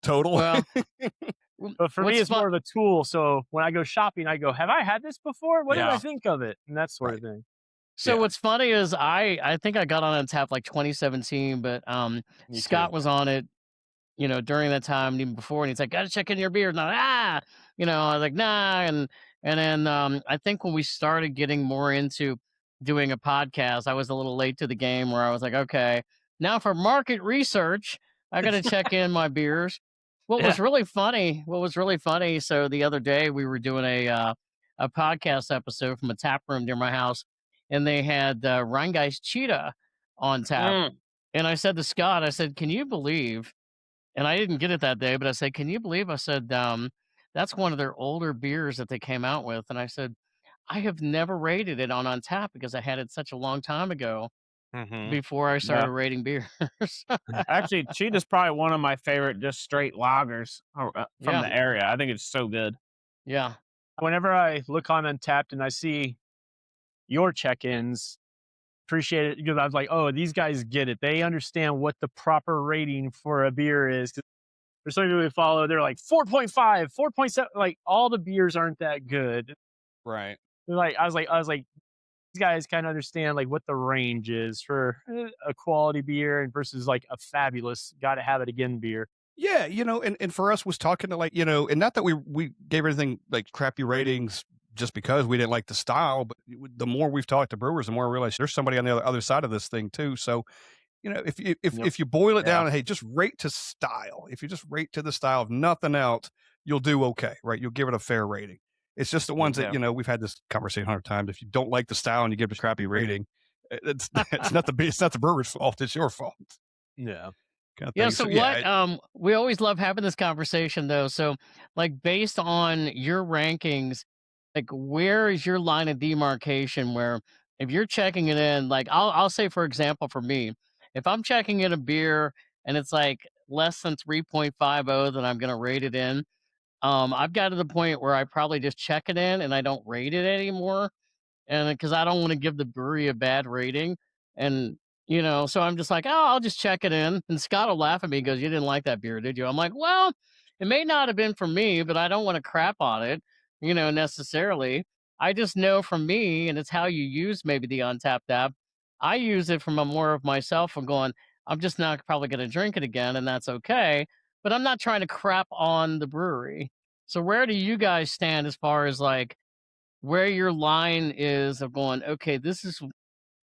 Total. Well, But for me, what's it's more of a tool. So when I go shopping, I go, have I had this before? What did I Yeah. think of it? And that sort of thing. So Yeah. what's funny is I think I got on Untappd like 2017, but Me Scott too. was on it, during that time and even before, and he's like, "Gotta check in your beer." And I was like, "Nah," and then I think when we started getting more into doing a podcast, I was a little late to the game where I was like, "Okay, now for market research, I got to check in my beers." What was really funny? So the other day we were doing a podcast episode from a tap room near my house, and they had Rheingeist Cheetah on tap. And I said to Scott, I said, "Can you believe?" And I didn't get it that day, but I said, "Can you believe?" I said, "That's one of their older beers that they came out with." And I said, "I have never rated it on Untappd because I had it such a long time ago before I started rating beers." Actually, Cheetah's probably one of my favorite just straight lagers from Yeah. the area. I think it's so good. Yeah. Whenever I look on Untapped and I see your check-ins, appreciate it because I was like, oh, these guys get it. They understand what the proper rating for a beer is. There's some people we follow, they're like 4.5, 4.7. Like all the beers aren't that good. Right. They're like, I was like, these guys kind of understand like what the range is for a quality beer and versus like a fabulous gotta have it again beer. Yeah, and for us was talking to and not that we gave everything like crappy ratings just because we didn't like the style, but the more we've talked to brewers, the more I realize there's somebody on the other side of this thing too. So, if you boil it down and hey, just rate to style. If you just rate to the style of nothing else, you'll do okay, right? You'll give it a fair rating. It's just the ones that we've had this conversation 100 times. If you don't like the style and you give it a crappy rating, it's not the brewer's fault. It's your fault. Yeah. Kind of Yeah. thing. So So, we always love having this conversation though. So like based on your rankings, like where is your line of demarcation where if you're checking it in, like I'll say for example for me, if I'm checking in a beer and it's like less than 3.50 then I'm gonna rate it in. I've got to the point where I probably just check it in and I don't rate it anymore and because I don't want to give the brewery a bad rating. And so I'm just like, oh, I'll just check it in. And Scott will laugh at me. He goes, "You didn't like that beer, did you?" I'm like, well, it may not have been for me, but I don't want to crap on it, necessarily. I just know from me, and it's how you use maybe the Untapped app. I use it from a more of myself and going, I'm just not probably going to drink it again, and that's okay. But I'm not trying to crap on the brewery. So where do you guys stand as far as like where your line is of going, okay, this is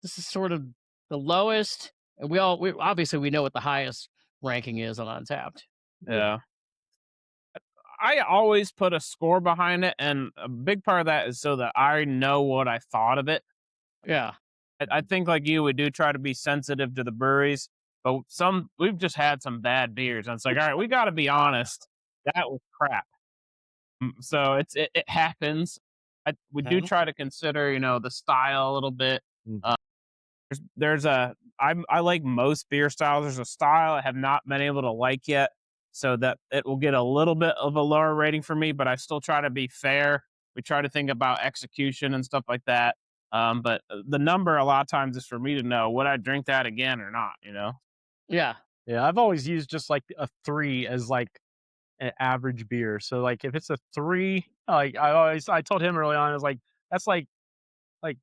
sort of the lowest, and we obviously we know what the highest ranking is on Untapped. Yeah. I always put a score behind it, and a big part of that is so that I know what I thought of it. Yeah. I think like you, we do try to be sensitive to the breweries, but we've just had some bad beers, and it's like, all right, we got to be honest, that was crap. So it happens. We do try to consider, the style a little bit. I like most beer styles. There's a style I have not been able to like yet, so that it will get a little bit of a lower rating for me, but I still try to be fair. We try to think about execution and stuff like that. But the number a lot of times is for me to know would I drink that again or not, you know? Yeah. Yeah, I've always used just like a 3 as like an average beer. So like if it's a 3, like I told him early on, I was like, that's like like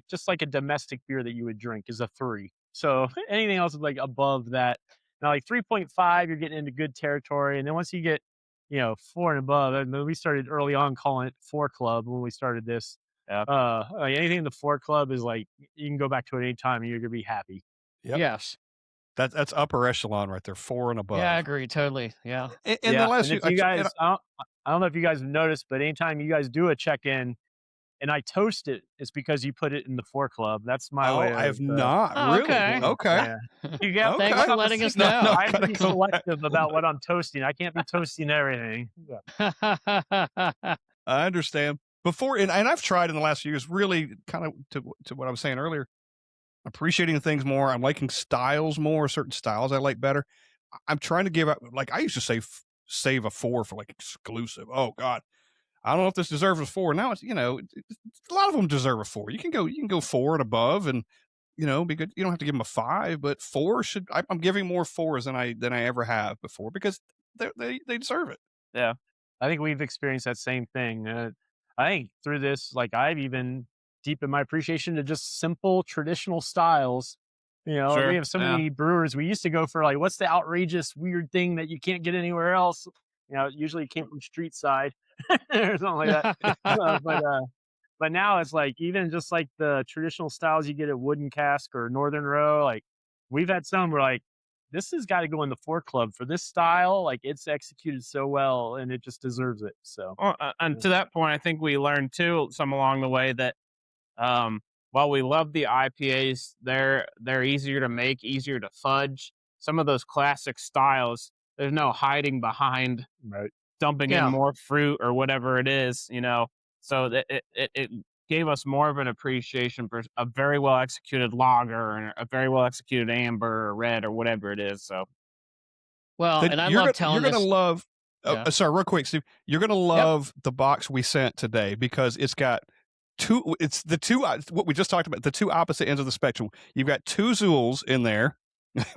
just like a domestic beer that you would drink is a 3. So anything else is like above that. Now like 3.5, you're getting into good territory, and then once you get 4 and above, and then we started early on calling it 4 Club when we started this. Yeah. Like anything in the 4 Club is like you can go back to it anytime and you're gonna be happy. Yep. Yes. That's upper echelon right there, 4 and above. Yeah, I agree totally. Yeah. And Yeah, the last and if you guys, I don't know if you guys have noticed, but anytime you guys do a check-in and I toast it, it's because you put it in the 4 Club. That's my way. I have of, not Oh, really. okay. Okay. Yeah. You got Okay. Thanks for letting us No, know. no. I have to gotta be go back. selective about what I'm toasting. I can't be toasting everything. Yeah. I understand. Before and I've tried in the last few years, really kind of to what I was saying earlier, appreciating things more. I'm liking styles more, certain styles I like better. I'm trying to give up. Like I used to save a 4 for like exclusive. Oh God, I don't know if this deserves a 4. Now it's a lot of them deserve a 4. You can go 4 and above, and be good. You don't have to give them a 5, but 4 should. I'm giving more 4s than I ever have before because they deserve it. Yeah. I think we've experienced that same thing. I think through this, like I've even deepened my appreciation to just simple traditional styles. Sure. We have so many brewers. We used to go for like, what's the outrageous weird thing that you can't get anywhere else? Usually it came from street side or something like that. But now it's like even just like the traditional styles you get at Wooden Cask or Northern Row. Like we've had some where like this has got to go in the 4 Club for this style. Like it's executed so well and it just deserves it. So, Well, and to that point, I think we learned too some along the way that while we love the IPAs, they're easier to make, easier to fudge. Some of those classic styles, there's no hiding behind right. dumping in more fruit or whatever it is, So that it gave us more of an appreciation for a very well executed lager and a very well executed amber or red or whatever it is. So Well, Then and I you're love gonna, telling you're this. gonna love. Yeah. Sorry, real quick, Steve. You're gonna love the box we sent today because it's got two. It's the two. What we just talked about. The two opposite ends of the spectrum. You've got 2 Zools in there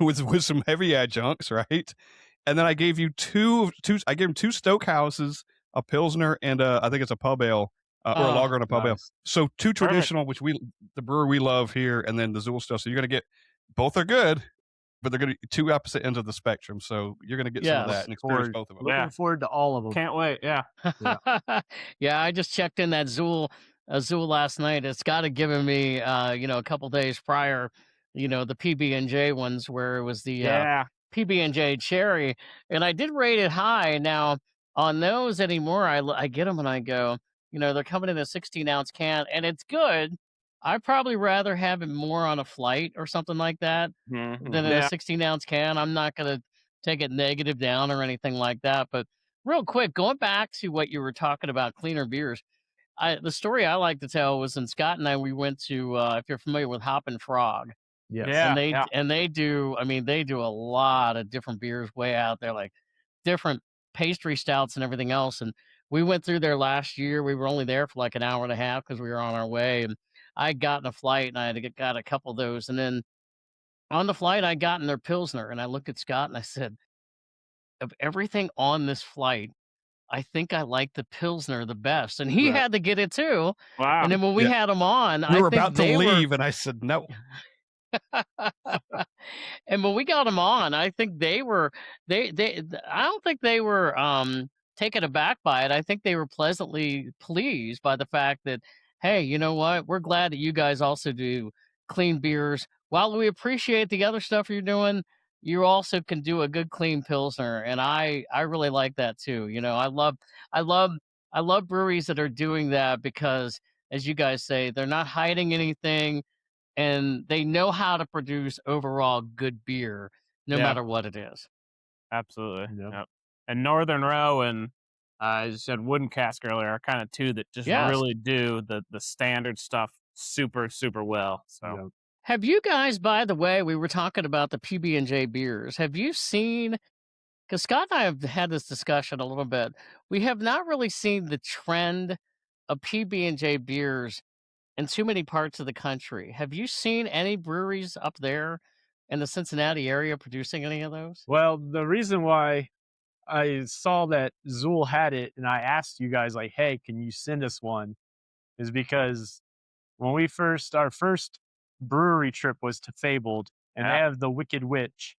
with some heavy adjuncts, right? And then I gave you two. I gave him 2 Stoke Houses, a Pilsner, and I think it's a pub ale or a lager and a pub ale. Nice. So 2 traditional, which the brewer we love here, and then the Zool stuff. So you're gonna get both are good, but they're going to be 2 opposite ends of the spectrum. So you're going to get some of that and experience both of them. Looking forward to all of them. can't wait. Yeah. Yeah, I just checked in that Zool last night. It's got to given me a couple days prior, the PB&J ones where it was the PB&J cherry, and I did rate it high. Now on those anymore, I get them and I go, they're coming in a 16-ounce can, and it's good. I'd probably rather have it more on a flight or something like that than in a 16-ounce can. I'm not going to take it negative down or anything like that. But real quick, going back to what you were talking about, cleaner beers. The story I like to tell was when Scott and I, we went to, if you're familiar with Hop and Frog. Yes. Yeah. And they do, they do a lot of different beers way out there, like different pastry stouts and everything else. And we went through there last year. We were only there for like an hour and a half because we were on our way. And I got in a flight and I had got a couple of those. And then on the flight, I got in their Pilsner and I looked at Scott and I said, of everything on this flight, I think I like the Pilsner the best. And he had to get it too. Wow. And then when we had him on, we were about to leave and I said, no. And when we got them on, I think they I don't think they were taken aback by it. I think they were pleasantly pleased by the fact that, hey, you know what? We're glad that you guys also do clean beers. While we appreciate the other stuff you're doing, you also can do a good clean Pilsner. And I really like that too. I love breweries that are doing that because, as you guys say, they're not hiding anything and they know how to produce overall good beer no matter what it is. Absolutely. Yep. Yep. And Northern Row and as you said, Wooden Cask earlier are kind of 2 that just really do the standard stuff super, super well. So Have you guys, by the way, we were talking about the PB&J beers. Have you seen, because Scott and I have had this discussion a little bit. We have not really seen the trend of PB&J beers in too many parts of the country. Have you seen any breweries up there in the Cincinnati area producing any of those? Well, the reason why I saw that Zool had it and I asked you guys, like, hey, can you send us one? Is because when our first brewery trip was to Fabled, and they have the Wicked Witch,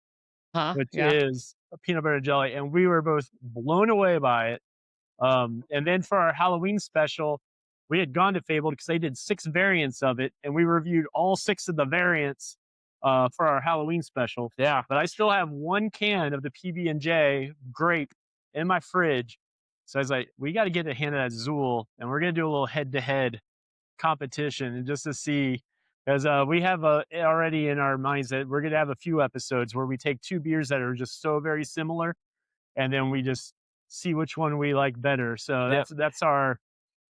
Huh? which Yeah. is a peanut butter jelly, and we were both blown away by it. And then for our Halloween special, we had gone to Fabled because they did 6 variants of it, and we reviewed all 6 of the variants for our Halloween special. Yeah. But I still have 1 can of the PB&J grape in my fridge. So I was like, we got to get a hand at Zool, and we're going to do a little head-to-head competition and just to see, because we have already in our minds that we're going to have a few episodes where we take 2 beers that are just so very similar, and then we just see which one we like better. So that's our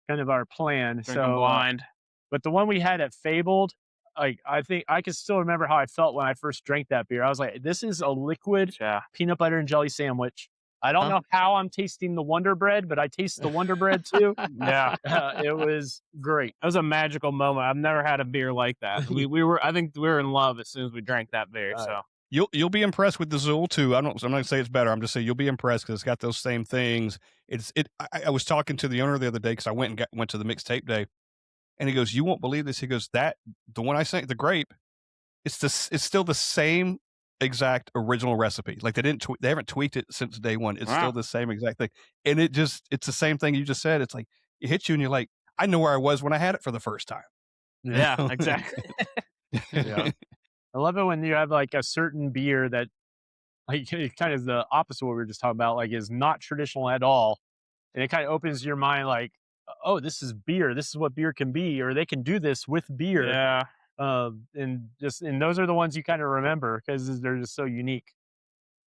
kind of our plan. Drink 'em So blind. but the one we had at Fabled, like, I think I can still remember how I felt when I first drank that beer. I was like, this is a liquid peanut butter and jelly sandwich. I don't know how I'm tasting the Wonder Bread, but I taste the Wonder Bread too. Yeah. It was great. It was a magical moment. I've never had a beer like that. I think we were in love as soon as we drank that beer. So You'll be impressed with the Zool too. I'm not gonna say it's better. I'm just saying you'll be impressed because it's got those same things. I was talking to the owner the other day because I went to the mixtape day, and he goes, "You won't believe this." He goes, "That the one I sent, the grape, it's still the same exact original recipe. Like they haven't tweaked it since day one. It's still the same exact thing, and it's the same thing you just said. It's like it hits you, and you're like, I know where I was when I had it for the first time. yeah, exactly. Yeah. I love it when you have like a certain beer that, like, it kind of the opposite of what we were just talking about, like, is not traditional at all. And it kind of opens your mind, like, oh, this is beer. This is what beer can be, or they can do this with beer. Yeah. And those are the ones you kind of remember because they're just so unique.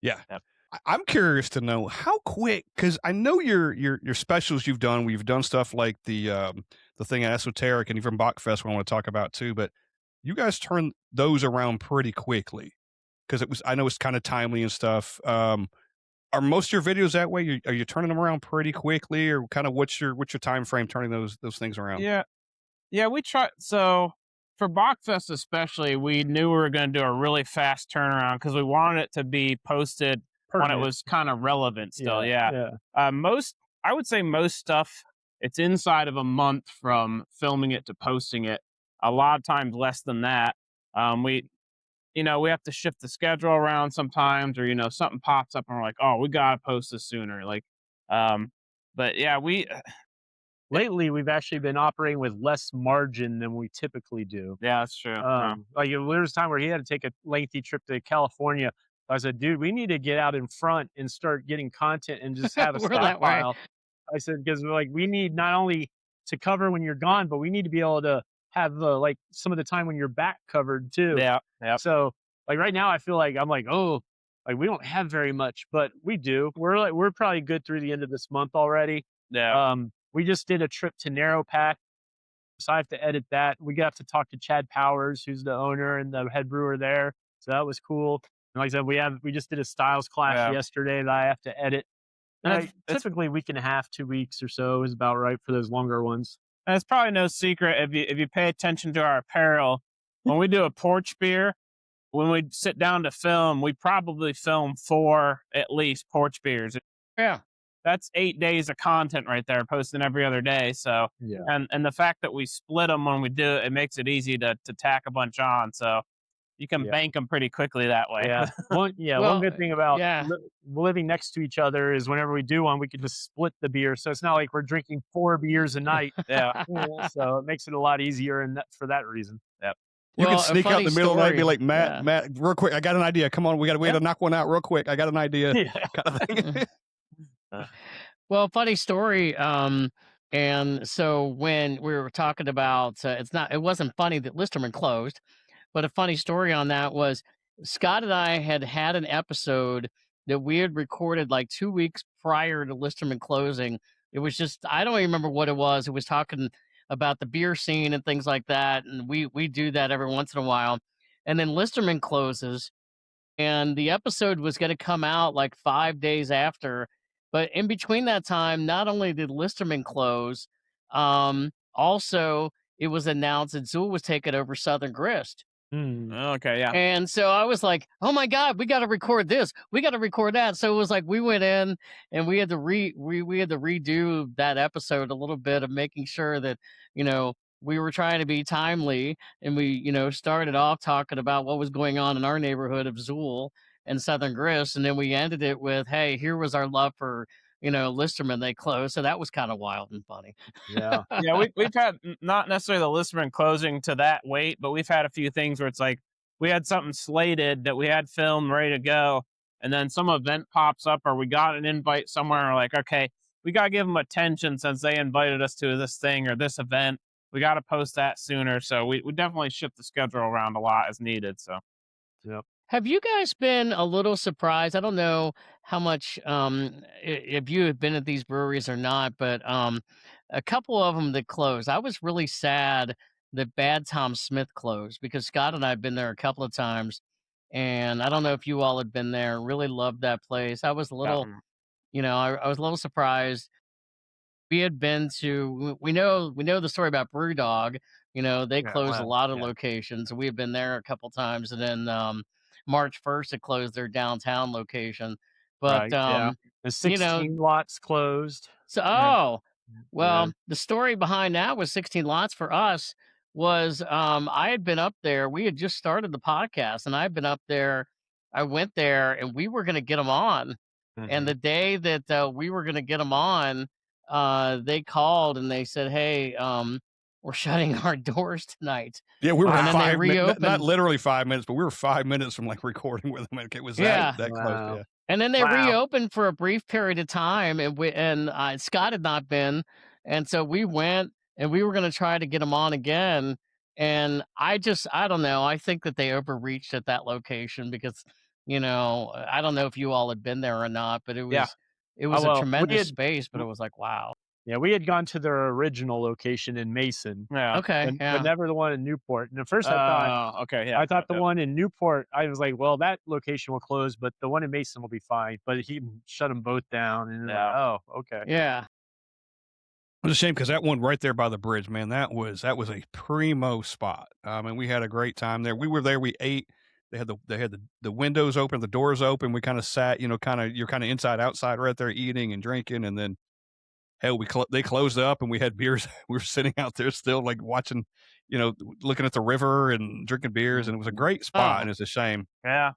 Yeah. Yep. I'm curious to know how quick, because I know your specials you've done. We've done stuff like the thing at Esoteric and even Bachfest, we want to talk about too. But you guys turned those around pretty quickly because I know it's kind of timely and stuff. Are most of your videos that way? Are you turning them around pretty quickly, or kind of what's your time frame turning those things around? Yeah, we try. So for Bachfest especially, we knew we were going to do a really fast turnaround because we wanted it to be posted when it was kind of relevant still. Yeah. I would say most stuff, it's inside of a month from filming it to posting it. A lot of times less than that. We have to shift the schedule around sometimes, or, something pops up and we're like, oh, we got to post this sooner. Like, but yeah, lately we've actually been operating with less margin than we typically do. Yeah, that's true. Like, there was a time where he had to take a lengthy trip to California. I said, dude, we need to get out in front and start getting content and just have a We're that way. stockpile. I said, because we need not only to cover when you're gone, but we need to be able to have like some of the time when you're back covered too. Yeah. So like right now I feel like I'm like, oh, like we don't have very much, but we do. We're probably good through the end of this month already. Yeah. We just did a trip to Narrow Pack, so I have to edit that. We got to talk to Chad Powers, who's the owner and the head brewer there. So that was cool. And like I said, we just did a styles class yesterday that I have to edit. And typically week and a half, 2 weeks or so is about right for those longer ones. And it's probably no secret if you pay attention to our apparel. When we do a porch beer, when we sit down to film, we probably film 4 at least porch beers. Yeah. That's 8 days of content right there, posting every other day. So, and the fact that we split them when we do it, it makes it easy to tack a bunch on. So you can bank them pretty quickly that way. Yeah. One good thing about living next to each other is whenever we do one, we can just split the beer. So it's not like we're drinking 4 beers a night. So it makes it a lot easier for that reason. Yep. You can sneak out in the middle of the night and be like, Matt, real quick, I got an idea. Come on, we got to knock one out real quick. I got an idea. Kind of thing. Well, funny story. And so when we were talking about, it wasn't funny that Listerman closed, but a funny story on that was Scott and I had an episode that we had recorded like 2 weeks prior to Listerman closing. It was just, I don't even remember what it was. It was talking about the beer scene and things like that. And we do that every once in a while. and then Listerman closes, and the episode was going to come out like 5 days after. But in between that time, not only did Listerman close, also it was announced that Zool was taking over Southern Grist. Okay, yeah. And so I was like, oh my God, we got to record this. We got to record that. So it was like we went in and we had to we had to redo that episode a little bit of making sure that, we were trying to be timely, and we, started off talking about what was going on in our neighborhood of Zool and Southern Grist. And then we ended it with, hey, here was our love for, Listerman. They closed. So that was kind of wild and funny. Yeah. Yeah, we've had not necessarily the Listerman closing to that weight, but we've had a few things where it's like we had something slated that we had filmed ready to go, and then some event pops up or we got an invite somewhere, and we're like, okay, we got to give them attention since they invited us to this thing or this event. We got to post that sooner. So we definitely shift the schedule around a lot as needed. So, Yep. Have you guys been a little surprised? I don't know how much if you have been at these breweries or not, but a couple of them that closed. I was really sad that Bad Tom Smith closed because Scott and I have been there a couple of times, and I don't know if you all had been there. Really loved that place. I was a little, I was a little surprised. We had been to we know the story about Brewdog. They Yeah, closed a well, lot of yeah. locations. We had been there a couple times, and then March 1st it closed their downtown location. But Right. Yeah. The you know, 16 lots closed. so Yeah. well, the story behind that was 16 lots for us was I had been up there. We had just started the podcast, and I'd been up there. I went there, and we were going to get them on. And the day that we were going to get them on, they called and they said, "Hey, we're shutting our doors tonight." Yeah, we were And then they 5 minutes, not reopened. literally 5 minutes, but we were 5 minutes from like recording with them. It was Yeah. that close. Wow. Yeah. And then they Wow. reopened for a brief period of time, and Scott had not been, and so we went and we were going to try to get him on again. And I don't know. I think that they overreached at that location because, I don't know if you all had been there or not, but it yeah. was a Well, tremendous space. But it was like, wow. Yeah, we had gone to their original location in Mason, Yeah. Okay, but yeah. never the one in Newport. And at first Okay. Yeah. I thought the one in Newport, I was like, well, that location will close, but the one in Mason will be fine. But he shut them both down. And Yeah. like, oh, okay. Yeah. It was a shame because that one right there by the bridge, man, that was a primo spot. And we had a great time there. We were there. We ate. They had the windows open, the doors open. We kind of sat, you're kind of inside outside right there eating and drinking, and then hell, they closed up and we had beers. We were sitting out there still like watching, looking at the river and drinking beers, and it was a great spot. And it's a shame. Yeah.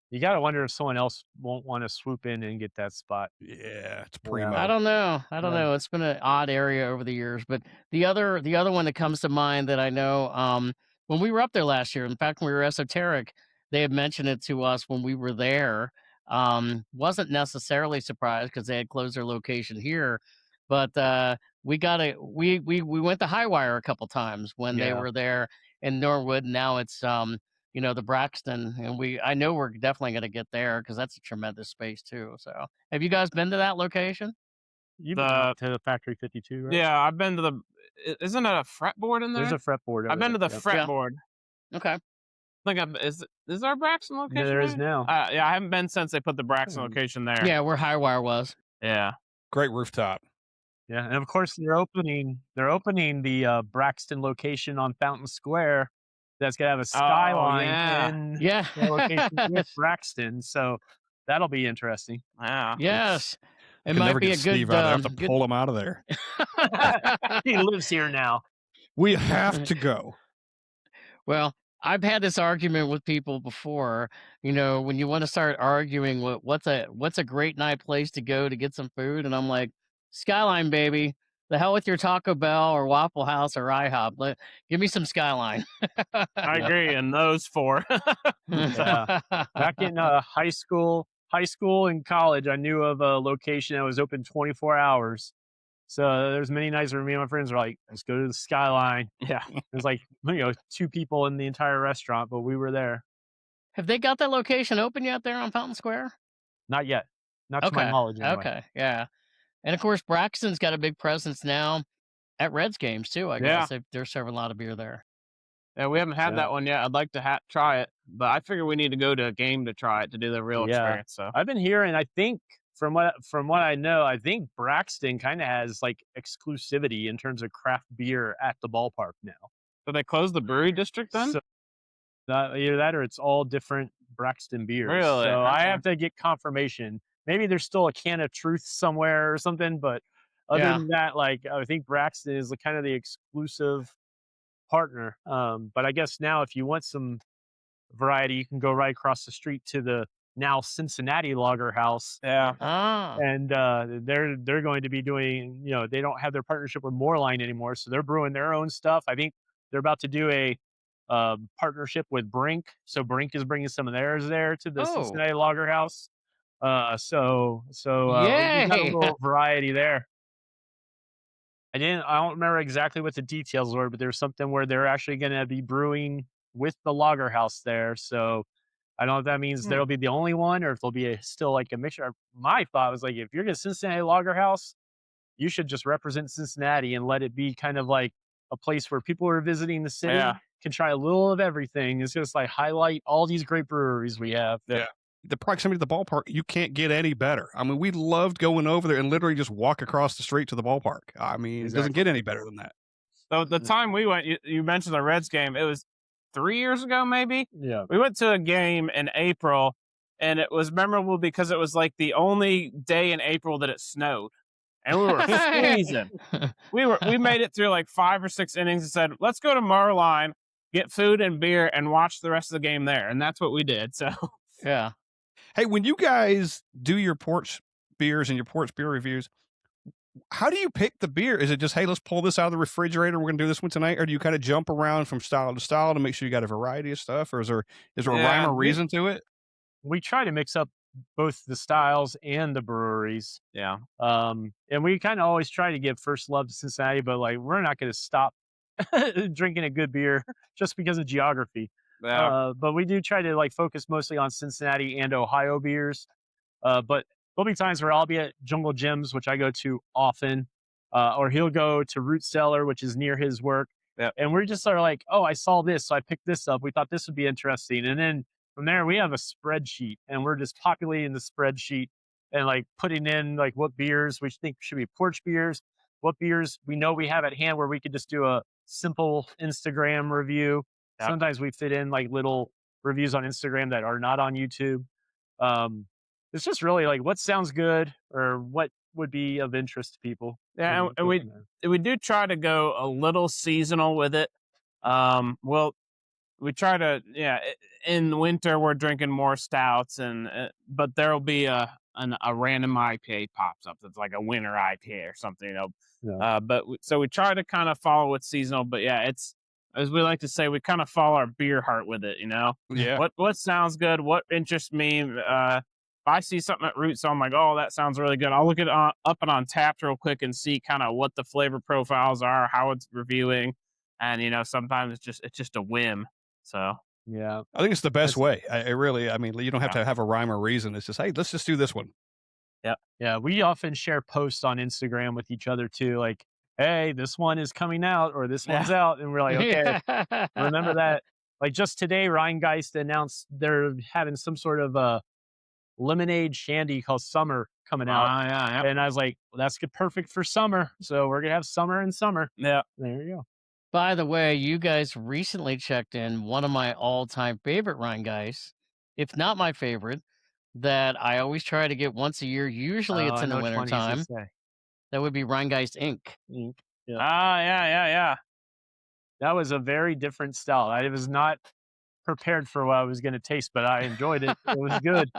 You got to wonder if someone else won't want to swoop in and get that spot. Yeah, it's Yeah. primo. I don't know. I don't Yeah. know. It's been an odd area over the years, but the other one that comes to mind that I know, when we were up there last year, in fact, when we were esoteric, they had mentioned it to us when we were there. Wasn't necessarily surprised because they had closed their location here, but we went to Highwire a couple times when they Yeah. were there in Norwood. Now it's the Braxton, and I know we're definitely going to get there because that's a tremendous space too. So, have you guys been to that location? You've been out to the Factory 52, right? Yeah. I've been to the. Isn't it a fretboard in there? There's a fretboard. I've been to the Yep. fretboard. Okay. I think is our Braxton location? There is there? now. Yeah, I haven't been since they put the Braxton location there. Yeah, where Highwire was. Yeah. Great rooftop. Yeah, and of course they're opening the Braxton location on Fountain Square. That's gonna have a skyline in Yeah. the location with Braxton, so that'll be interesting. Yeah. Yes. It Could might never be get a good. Steve out. I have to pull him out of there. He lives here now. We have to go. Well, I've had this argument with people before. When you want to start arguing what's a great night place to go to get some food, and I'm like, Skyline, baby. The hell with your Taco Bell or Waffle House or IHOP. Give me some Skyline. I agree. And those four. Yeah. Back in high school and college, I knew of a location that was open 24 hours. So there's many nights where me and my friends were like, let's go to the Skyline. Yeah. There's like, 2 people in the entire restaurant, but we were there. Have they got that location open yet there on Fountain Square? Not yet. Not to my knowledge. Anyway. Okay. Yeah. And of course, Braxton's got a big presence now at Reds games too. I guess they're serving a lot of beer there. Yeah, we haven't had that one yet. I'd like to try it, but I figure we need to go to a game to try it to do the real experience. So I've been hearing. I think from what I know, I think Braxton kind of has like exclusivity in terms of craft beer at the ballpark now. so they closed the brewery district then? So either that or it's all different Braxton beers. Really? So I Okay. have to get confirmation. Maybe there's still a can of Truth somewhere or something, but other Yeah. than that, like I think Braxton is kind of the exclusive partner. But I guess now if you want some variety, you can go right across the street to the now Cincinnati Lager House. Yeah. Ah. And they're going to be doing, they don't have their partnership with Moreline anymore, so they're brewing their own stuff. I think they're about to do a partnership with Brink, so Brink is bringing some of theirs there to the Oh. Cincinnati Lager House. So we got a Yay. little variety there. I don't remember exactly what the details were, but there's something where they're actually going to be brewing with the Lager House there. So I don't know if that means there'll be the only one or if there'll be still like a mixture. My thought was like, if you're going to Cincinnati Lager House, you should just represent Cincinnati and let it be kind of like a place where people who are visiting the city can try a little of everything. It's just like highlight all these great breweries we have. Yeah. The proximity to the ballpark, you can't get any better. I mean, we loved going over there and literally just walk across the street to the ballpark. I mean, It doesn't get any better than that. So the time we went, you mentioned the Reds game. It was 3 years ago, maybe. Yeah. We went to a game in April, and it was memorable because it was like the only day in April that it snowed, and we were freezing. We made it through like 5 or 6 innings and said, let's go to Moreline, get food and beer, and watch the rest of the game there, and that's what we did. So Yeah. Hey, when you guys do your porch beers and your porch beer reviews, how do you pick the beer? Is it just, hey, let's pull this out of the refrigerator, we're going to do this one tonight? Or do you kind of jump around from style to style to make sure you got a variety of stuff? Or is there a rhyme or reason to it? We try to mix up both the styles and the breweries. yeah. And we kind of always try to give first love to Cincinnati, but like we're not going to stop drinking a good beer just because of geography. Yeah. But we do try to like focus mostly on Cincinnati and Ohio beers. But there'll be times where I'll be at Jungle Jim's, which I go to often, or he'll go to Root Cellar, which is near his work. Yep. And we're just sort of like, oh, I saw this, so I picked this up. We thought this would be interesting. And then from there, we have a spreadsheet, and we're just populating the spreadsheet and like putting in like what beers we think should be Porch beers, what beers we know we have at hand where we could just do a simple Instagram review. Yep. Sometimes we fit in like little reviews on Instagram that are not on YouTube. It's just really like what sounds good or what would be of interest to people. Yeah, and we do try to go a little seasonal with it. Well, we try to in winter we're drinking more stouts but there'll be a random IPA pops up that's like a winter IPA or something, Yeah. So we try to kind of follow what's seasonal, but yeah, it's, as we like to say, we kind of follow our beer heart with it, Yeah. What sounds good, what interests me. If I see something at Roots, I'm like, oh, that sounds really good, I'll look it up and on Tapped real quick and see kind of what the flavor profiles are, how it's reviewing, and sometimes it's just a whim. So yeah, I think it's the best way. I mean, you don't have to have a rhyme or reason. It's just, hey, let's just do this one. yeah. We often share posts on Instagram with each other too, like, hey, this one is coming out or this one's out, and we're like, okay, remember that. Like just today, Rheingeist announced they're having some sort of a lemonade shandy called Summer coming out. Yeah. And I was like, well, that's good, perfect for summer. So we're gonna have summer and summer. Yeah. There you go. By the way, you guys recently checked in one of my all-time favorite Rhine guys, if not my favorite, that I always try to get once a year. Usually it's in the winter time. That would be Rheingeist Inc. Yeah. Yeah. That was a very different style. I was not prepared for what I was going to taste, but I enjoyed it. It was good.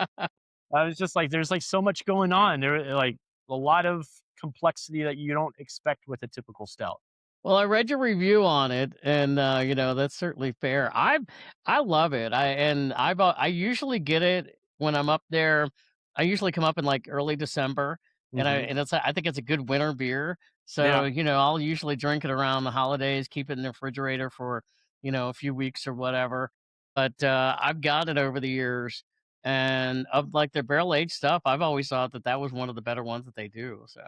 I was just like, there's like so much going on. There like a lot of complexity that you don't expect with a typical stout. Well, I read your review on it, and that's certainly fair. I love it. I usually get it when I'm up there. I usually come up in like early December, and I think it's a good winter beer. So I'll usually drink it around the holidays, keep it in the refrigerator for a few weeks or whatever. But I've got it over the years, and of like their barrel aged stuff, I've always thought that was one of the better ones that they do. So.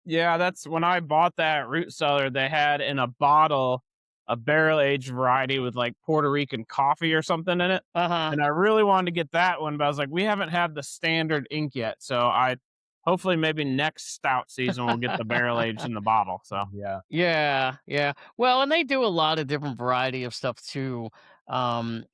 Yeah, that's when I bought that Root Cellar. They had in a bottle a barrel aged variety with like Puerto Rican coffee or something in it. Uh-huh. And I really wanted to get that one, but I was like, we haven't had the standard ink yet. So I hopefully maybe next stout season we'll get the barrel aged in the bottle. So Yeah. Yeah, yeah. Well, and they do a lot of different variety of stuff too.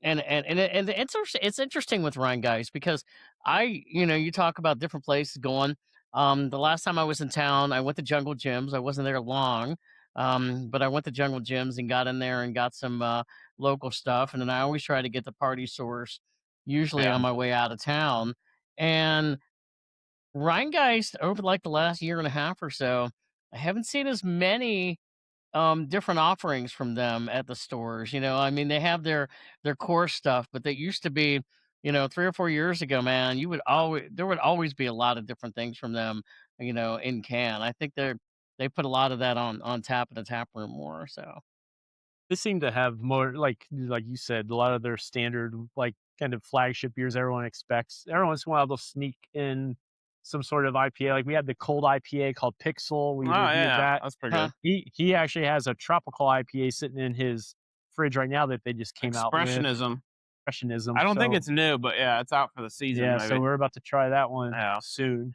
It's interesting with Rhine guys because you talk about different places going. The last time I was in town, I went to Jungle Gyms. I wasn't there long, but I went to Jungle Gyms and got in there and got some local stuff. And then I always try to get the party source, usually yeah. on my way out of town. And Rheingeist over like the last year and a half or so, I haven't seen as many different offerings from them at the stores. I mean, they have their core stuff, but they used to be, 3 or 4 years ago, man, there would always be a lot of different things from them, in can. I think they put a lot of that on tap in the tap room more. So They seem to have more, like you said, a lot of their standard, like, kind of flagship beers everyone expects. Every once in a while, they'll sneak in some sort of IPA. Like, we had the cold IPA called Pixel. We Oh reviewed yeah, that. that's pretty huh. good. He actually has a tropical IPA sitting in his fridge right now that they just came out with. Expressionism. Impressionism. I don't think So, it's new, but yeah, it's out for the season yeah, so maybe. we're about to try that one Yeah. soon.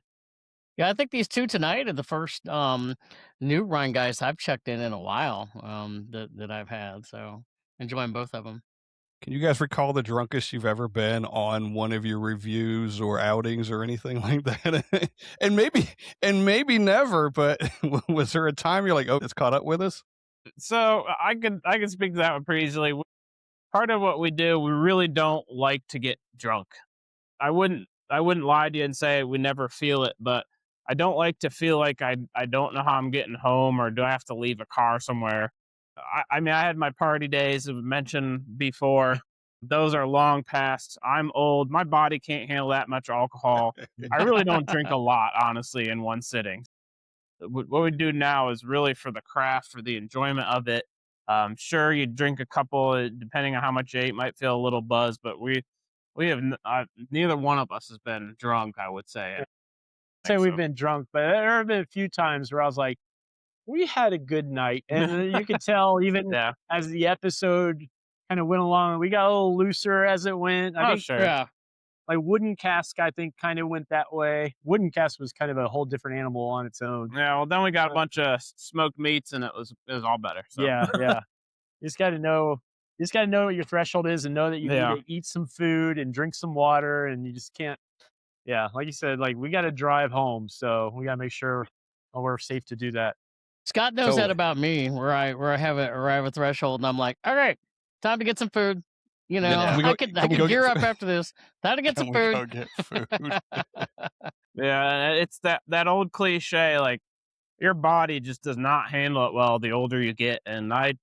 Yeah, I think these two tonight are the first new Rhine guys I've checked in a while, that I've had. So enjoying both of them. Can you guys recall the drunkest you've ever been on one of your reviews or outings or anything like that? and maybe never, but was there a time you're like, "Oh, it's caught up with us?" So I can speak to that one pretty easily. Part of what we do, we really don't like to get drunk. I wouldn't lie to you and say we never feel it, but I don't like to feel like I don't know how I'm getting home or do I have to leave a car somewhere. I mean, I had my party days, I've mentioned before. Those are long past. I'm old. My body can't handle that much alcohol. I really don't drink a lot, honestly, in one sitting. What we do now is really for the craft, for the enjoyment of it. Sure, you drink a couple, depending on how much you ate, might feel a little buzz, but we have neither one of us has been drunk, I would say. Say we've So been drunk, but there have been a few times where I was like, we had a good night. And you could tell even yeah. as the episode kind of went along, we got a little looser as it went. I Oh, think sure. Yeah. like Wooden Cask, I think kind of went that way. Wooden Cask was kind of a whole different animal on its own. Yeah. Well, then we got a bunch of smoked meats, and it was all better. So Yeah, yeah. You just got to know. You just got to know what your threshold is and know that you need yeah. to eat some food and drink some water, and you just can't. Yeah, like you said, like we got to drive home, so we got to make sure we're safe to do that. Scott knows that Totally. about me, where I have a threshold, and I'm like, all right, time to get some food. Yeah, can we I go? can Can we go gear get? up after this. Time to get Can some we food. go get food? Yeah. It's that old cliche, like your body just does not handle it well the older you get. And I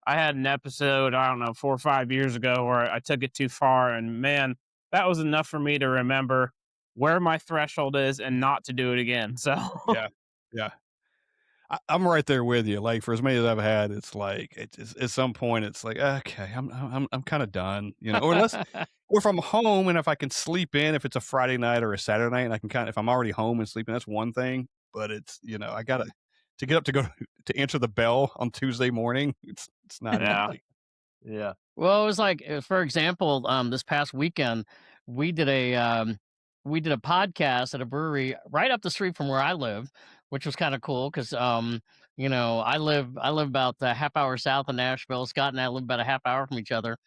had an episode, I don't know, 4 or 5 years ago where I took it too far, and man, that was enough for me to remember where my threshold is and not to do it again. So Yeah, yeah. I'm right there with you. Like for as many as I've had, it's like at some point it's like okay, I'm kind of done, or if I'm home and if I can sleep in, if it's a Friday night or a Saturday night, and I can if I'm already home and sleeping, that's one thing. But it's I gotta to get up to go to answer the bell on Tuesday morning. It's not yeah. easy. Yeah. Well, it was like, for example, this past weekend, we did a we did a podcast at a brewery right up the street from where I live, which was kind of cool because I live about a half hour south of Nashville. Scott and I live about a half hour from each other,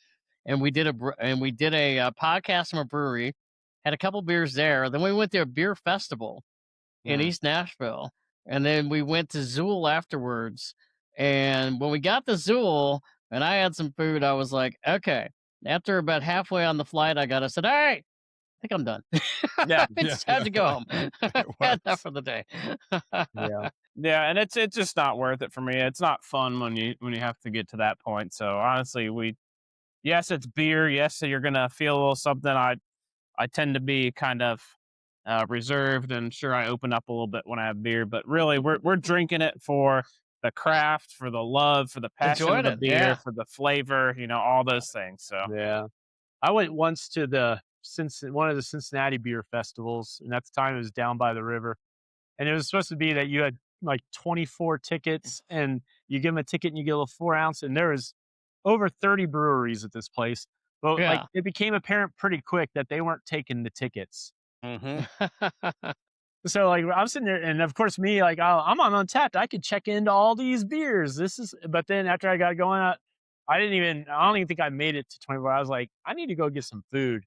and we did a podcast from a brewery, had a couple beers there. Then we went to a beer festival in Mm. East Nashville, and then we went to Zool afterwards. And when we got to Zool, and I had some food, I was like, okay. After about halfway on the flight, I said, all right, I think I'm done. Yeah. Yeah, It's time to go home. it Had enough was. for the day. Yeah. Yeah, and it's just not worth it for me. It's not fun when you have to get to that point. So honestly, yes, it's beer. Yes, you're gonna feel a little something. I tend to be kind of reserved, and sure, I open up a little bit when I have beer. But really, we're drinking it for the craft, for the love, for the passion of Enjoyed the it. beer, Yeah. for the flavor. All those things. So Yeah. I went once to one of the Cincinnati beer festivals, and at the time it was down by the river. And it was supposed to be that you had like 24 tickets, and you give them a ticket and you get a little 4 ounce. And there was over 30 breweries at this place. But like Yeah. it became apparent pretty quick that they weren't taking the tickets. So like I'm sitting there, and of course me, like I'm on Untapped. I could check into all these beers. But then after I got going, I don't even think I made it to 24. I was like, I need to go get some food.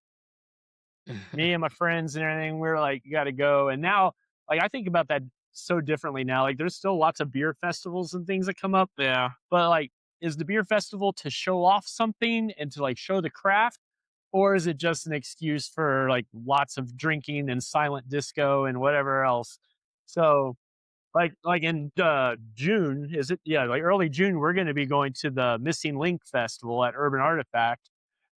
Me and my friends and everything, we were like, you got to go. And now, like, I think about that so differently now. Like, there's still lots of beer festivals and things that come up. Yeah. But like, is the beer festival to show off something and to like show the craft? Or is it just an excuse for like lots of drinking and silent disco and whatever else? So like in June, is it? Yeah, like early June, we're going to be going to the Missing Link Festival at Urban Artifact,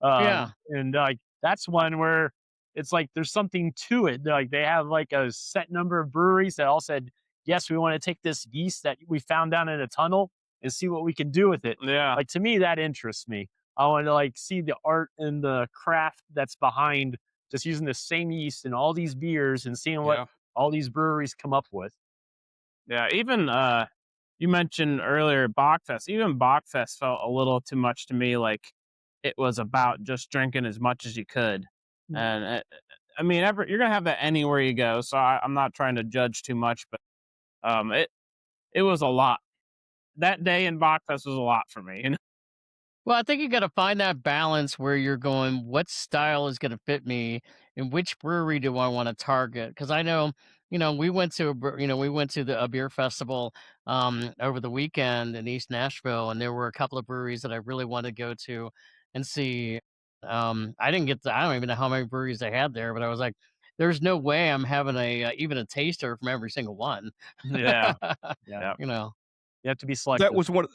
Yeah. and like that's one where it's like there's something to it. Like they have like a set number of breweries that all said, yes, we want to take this yeast that we found down in a tunnel and see what we can do with it. Yeah. Like to me, that interests me. I want to like see the art and the craft that's behind just using the same yeast in all these beers and seeing what all these breweries come up with. Yeah, even you mentioned earlier Bachfest. Even Bachfest felt a little too much to me. Like it was about just drinking as much as you could, and I mean, you're gonna have that anywhere you go. So I'm not trying to judge too much, but it was a lot. That day in Bachfest was a lot for me. You know? Well, I think you got to find that balance where you're going, what style is going to fit me and which brewery do I want to target? Because I know, we went to we went to a beer festival over the weekend in East Nashville, and there were a couple of breweries that I really wanted to go to and see. I don't even know how many breweries they had there, but I was like, there's no way I'm having even a taster from every single one. Yeah, Yeah. you know. You have to be That selective. was one.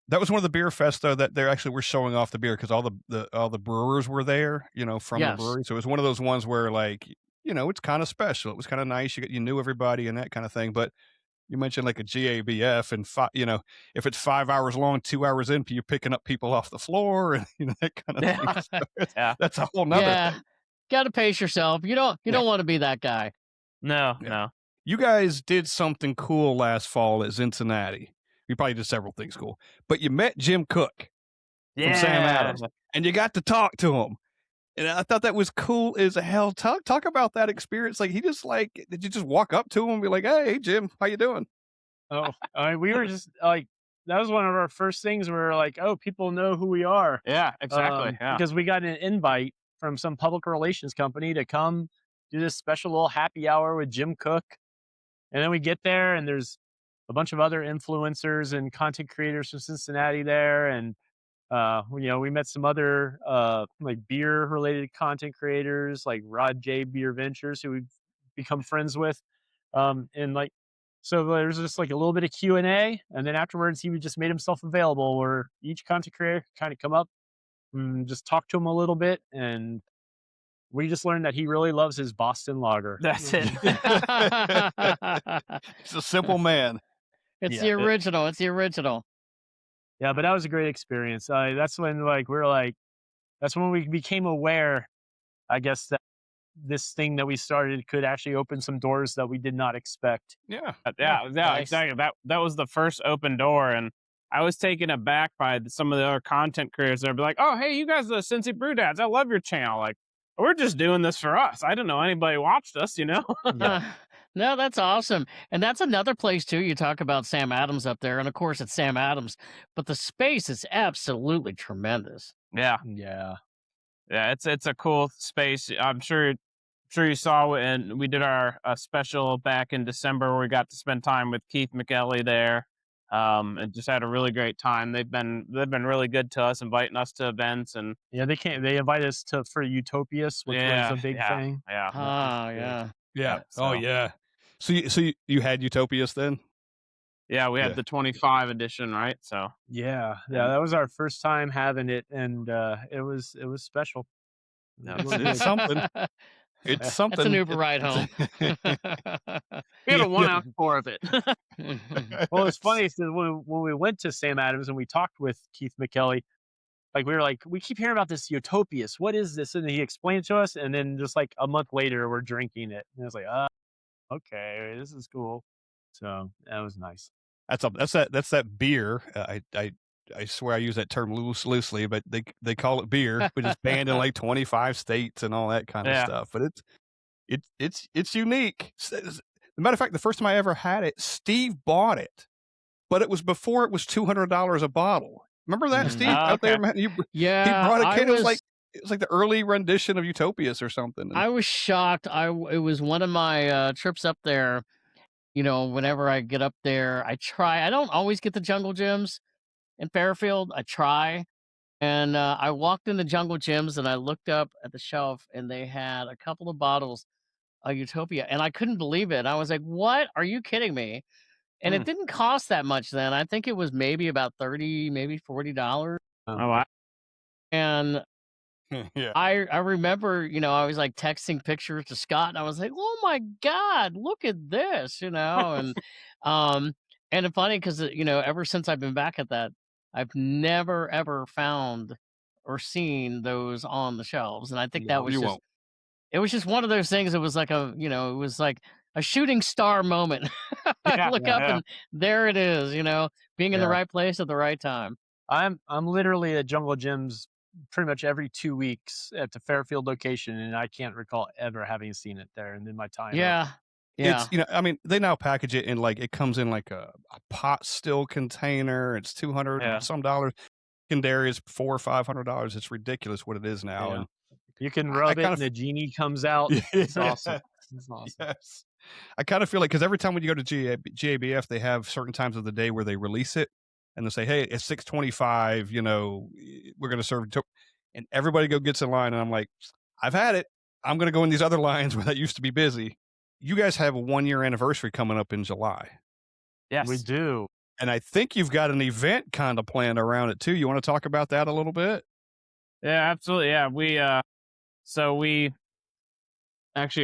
That was one of the beer fests though that they actually were showing off the beer because all the brewers were there, from the Yes. brewery. So it was one of those ones where like it's kind of special. It was kind of nice. You knew everybody and that kind of thing. But you mentioned like a GABF and if it's 5 hours long, 2 hours in, you're picking up people off the floor and that kind of thing. So that's a whole nother Yeah. thing. Got to pace yourself. You don't want to be that guy. no. You guys did something cool last fall at Cincinnati. You probably did several things cool, but you met Jim Cook from Sam Adams, and you got to talk to him. And I thought that was cool as hell. Talk about that experience. Like did you just walk up to him and be like, "Hey, Jim, how you doing?" Oh, we were just like, that was one of our first things where we're like, oh, people know who we are. Yeah, exactly. Because we got an invite from some public relations company to come do this special little happy hour with Jim Cook. And then we get there and there's a bunch of other influencers and content creators from Cincinnati there. And, we met some other like beer related content creators like Rod J Beer Ventures, who we've become friends with. And like, so there's just like a little bit of Q&A. And then afterwards, he just made himself available where each content creator kind of come up and just talk to him a little bit. And we just learned that he really loves his Boston lager. That's it. He's a simple man. It's the original. It's the original. Yeah, but that was a great experience. That's when that's when we became aware, I guess, that this thing that we started could actually open some doors that we did not expect. Yeah. Nice. Exactly. That was the first open door, and I was taken aback by some of the other content creators. They'd be like, "Oh, hey, you guys are the Cincy Brew Dads. I love your channel. Like, we're just doing this for us. I didn't know anybody watched us, No, that's awesome. And that's another place too. You talk about Sam Adams up there, and of course it's Sam Adams, but the space is absolutely tremendous. Yeah. Yeah. Yeah, it's a cool space. I'm sure you saw, and we did our special back in December where we got to spend time with Keith McElly there, and just had a really great time. They've been really good to us, inviting us to events, and Yeah, they invited us for Utopias, which was a big thing. Yeah. Oh, yeah. Yeah. So- Oh yeah. So you had Utopias then? Yeah, we had Yeah. the 25 edition, right? So Yeah, that was our first time having it, and it was special. Yeah, It was it's good. something. It's something. That's an Uber ride home. we had a 1 ounce pour of it. Well, it's funny because when we went to Sam Adams and we talked with Keith McKelly, like we were like, we keep hearing about this Utopias. What is this? And he explained it to us, and then just like a month later, we're drinking it, and it's like, okay, this is cool. So that was nice. That's that beer. I swear I use that term loosely, but they call it beer, which is banned in like 25 states and all that kind of Yeah. stuff. But it's unique. As a matter of fact, the first time I ever had it, Steve bought it, but it was before it was $200 a bottle. Remember that, Steve? Out there, Okay. man, he Yeah, brought a I can. It was was like the early rendition of Utopias or something. And I was shocked. It was one of my trips up there. You know, whenever I get up there, I try. I don't always get the Jungle Gyms in Fairfield. I try, and I walked in the Jungle Gyms and I looked up at the shelf, and they had a couple of bottles of Utopia, and I couldn't believe it. I was like, "What? Are you kidding me?" And it Hmm. didn't cost that much then. I think it was maybe about 30, maybe $40. Oh, wow. And yeah, I remember, I was like texting pictures to Scott, and I was like, "Oh my god, look at this," um, and it's funny because ever since I've been back at that, I've never ever found or seen those on the shelves, and I think that Yeah. was you just won't. it was just one of those things. It was like it was like a shooting star moment. I Yeah. look up Yeah. and there it is, being in the Yeah. right place at the right time. I'm literally at Jungle Gyms pretty much every 2 weeks at the Fairfield location, and I can't recall ever having seen it there. And in my time, Yeah, It's, yeah, I mean, they now package it in like it comes in like a pot still container. It's 200 Yeah. some dollars. Secondary is $400 or $500. It's ridiculous what it is now. Yeah. And you can I rub it, kind and of the genie comes out. It's awesome. It's awesome. yes. I kind of feel like because every time when you go to GABF, they have certain times of the day where they release it and they say, "Hey, it's 6:25. We're going to serve." And everybody gets in line, and I'm like, "I've had it. I'm going to go in these other lines where that used to be busy." You guys have a 1-year anniversary coming up in July, Yes. We do. and I think you've got an event kind of planned around it too. You want to talk about that a little bit? Yeah, absolutely. Yeah. We actually,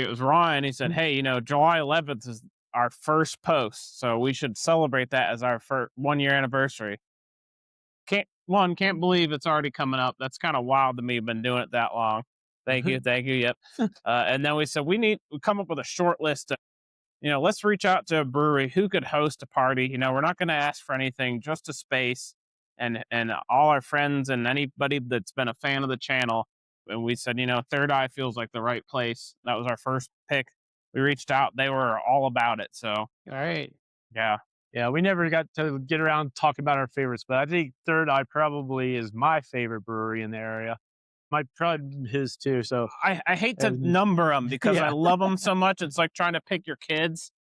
it was Ryan. He said, "Hey, July 11th is our first post, so we should celebrate that as our first 1-year anniversary." Can't believe it's already coming up. That's kind of wild to me. Been doing it that long. Thank you. Yep. And then we said we come up with a short list of, let's reach out to a brewery who could host a party. We're not going to ask for anything, just a space, and all our friends and anybody that's been a fan of the channel. And we said, Third Eye feels like the right place. That was our first pick. We reached out; they were all about it. So all right. yeah, Yeah, we never got to get around talking about our favorites, but I think Third Eye probably is my favorite brewery in the area. Might probably his too. So I hate to And- number them because I Yeah. love them so much. It's like trying to pick your kids.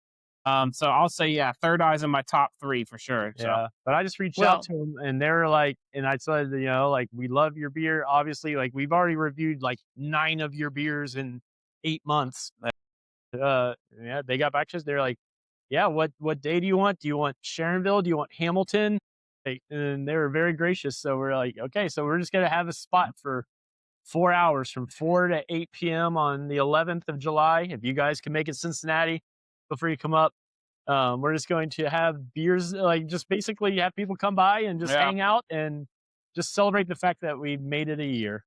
So I'll say, yeah, Third Eye's in my top 3 for sure. So yeah, but I just reached Well- out to them, and they were like, and I said, like, we love your beer. Obviously, like we've already reviewed like 9 of your beers in 8 months. Yeah, they got back to us. They're like, yeah, what day do you want? Do you want Sharonville? Do you want Hamilton? And they were very gracious. So we're like, okay, so we're just gonna have a spot for 4 hours from 4 to 8 p.m. on the 11th of July. If you guys can make it Cincinnati, feel free to come up. We're just going to have beers, like just basically have people come by and just Yeah. hang out and just celebrate the fact that we made it a year.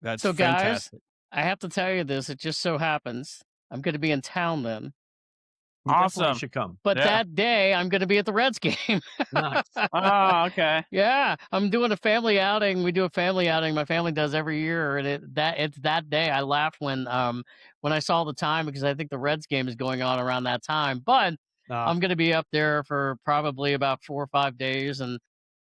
That's So, guys, fantastic. I have to tell you this. It just so happens I'm going to be in town then. You definitely Awesome. should come. But Yeah. that day, I'm going to be at the Reds game. Nice. oh, okay. Yeah, I'm doing a family outing. We do a family outing. My family does every year, and it's that day. I laughed when I saw the time because I think the Reds game is going on around that time. But I'm going to be up there for probably about 4 or 5 days, and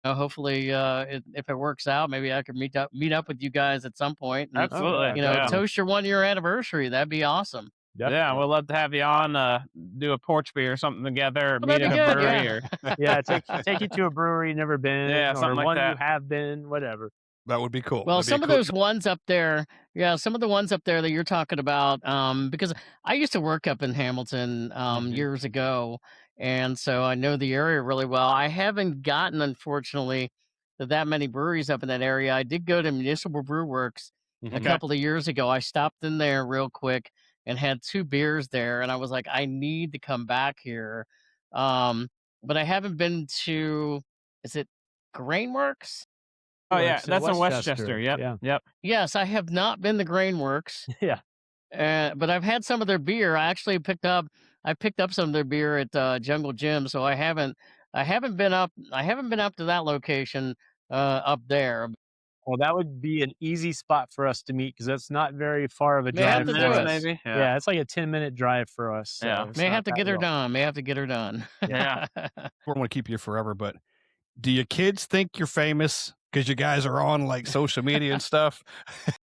hopefully, if it works out, maybe I could meet up with you guys at some point. And, Absolutely. yeah. toast your 1-year anniversary. That'd be awesome. Yeah, we'd love to have you on, do a porch beer or something together, or Oh, meet that'd at be a good, brewery. yeah. Or, Yeah, take you to a brewery you've never been, Yeah, or something like one that. you have been, whatever. That would be cool. Well, That'd be some a of cool- those ones up there, some of the ones up there that you're talking about, because I used to work up in Hamilton years ago, and so I know the area really well. I haven't gotten, unfortunately, to that many breweries up in that area. I did go to Municipal Brew Works a Okay. couple of years ago. I stopped in there real quick and had 2 beers there, and I was like, I need to come back here. But I haven't been to, is it Grainworks? Oh yeah, Works in that's in Westchester. Westchester. Yep. Yeah. Yep. Yes, I have not been to Grainworks. Yeah. But I've had some of their beer. I actually picked up I picked up some of their beer at Jungle Gym, so I haven't been up to that location up there. Well, that would be an easy spot for us to meet because that's not very far of a May have drive to for do minutes, it. us. maybe. Yeah, it's like a 10-minute drive for us. So Yeah. it's May not have to that get her well. done. May have to get her done. Yeah. We don't want to keep you forever, but do your kids think you're famous because you guys are on like social media and stuff?